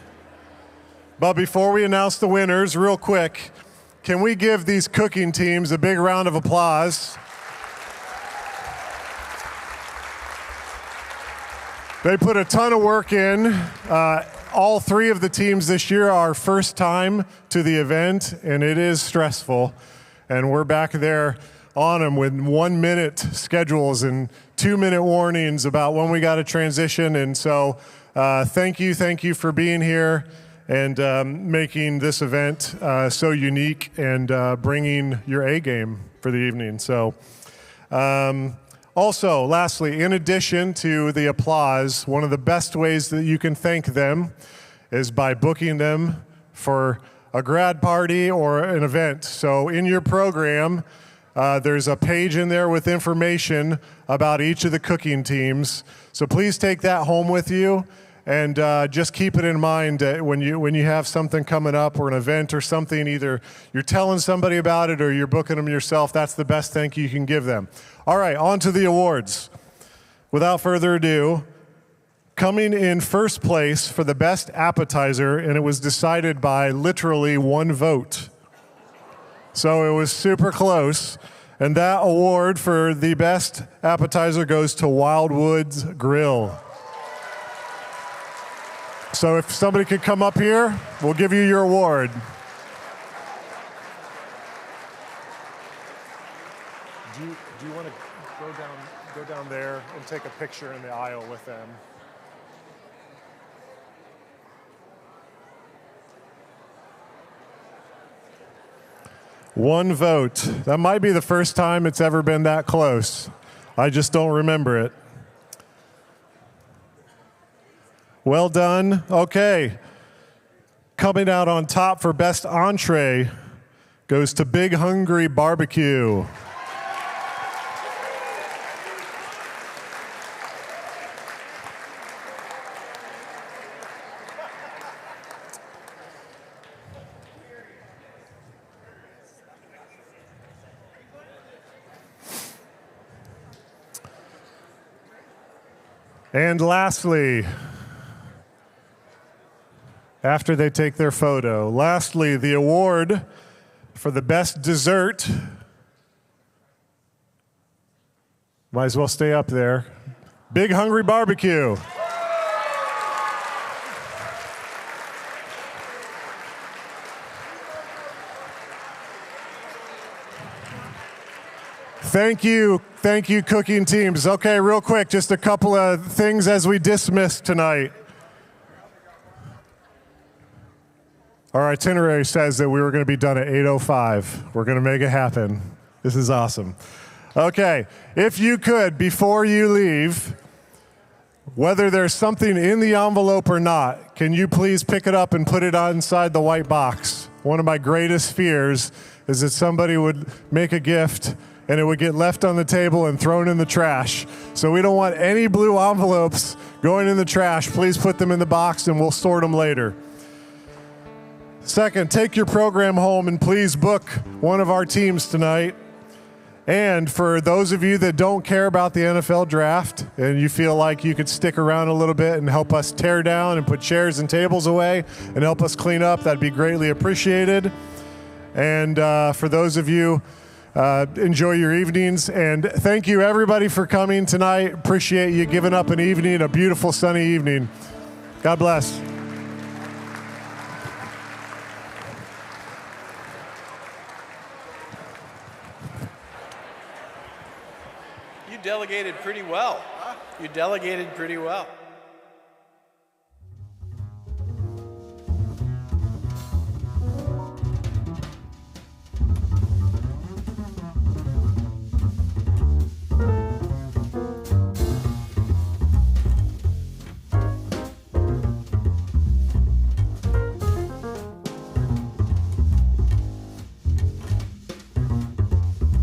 But before we announce the winners, real quick, can we give these cooking teams a big round of applause? They put a ton of work in. All three of the teams this year are first time to the event, and it is stressful. And we're back there on them with 1 minute schedules and 2 minute warnings about when we got to transition. And so thank you for being here and making this event so unique and bringing your A game for the evening. So also, lastly, in addition to the applause, one of the best ways that you can thank them is by booking them for a grad party or an event. So in your program, there's a page in there with information about each of the cooking teams. So please take that home with you, and just keep it in mind when you have something coming up or an event or something, either you're telling somebody about it or you're booking them yourself. That's the best thank you can give them. All right, on to the awards. Without further ado, coming in first place for the best appetizer, and it was decided by literally one vote. So it was super close. And that award for the best appetizer goes to Wildwood's Grill. So if somebody could come up here, we'll give you your award. Do you want to go down there and take a picture in the aisle with them? One vote. That might be the first time it's ever been that close. I just don't remember it. Well done. Okay. Coming out on top for best entree goes to Big Hungry Barbecue. And lastly, after they take their photo, lastly, the award for the best dessert. Might as well stay up there. Big Hungry Barbecue. Thank you, cooking teams. Okay, real quick, just a couple of things as we dismiss tonight. Our itinerary says that we were going to be done at 8:05. We're going to make it happen. This is awesome. Okay, if you could, before you leave, whether there's something in the envelope or not, can you please pick it up and put it inside the white box? One of my greatest fears is that somebody would make a gift and it would get left on the table and thrown in the trash. So we don't want any blue envelopes going in the trash. Please put them in the box and we'll sort them later. Second, take your program home and please book one of our teams tonight. And for those of you that don't care about the NFL draft and you feel like you could stick around a little bit and help us tear down and put chairs and tables away and help us clean up, that'd be greatly appreciated. And for those of you, enjoy your evenings. And thank you everybody for coming tonight. Appreciate you giving up an evening, a beautiful sunny evening. God bless. You delegated pretty well. You delegated pretty well.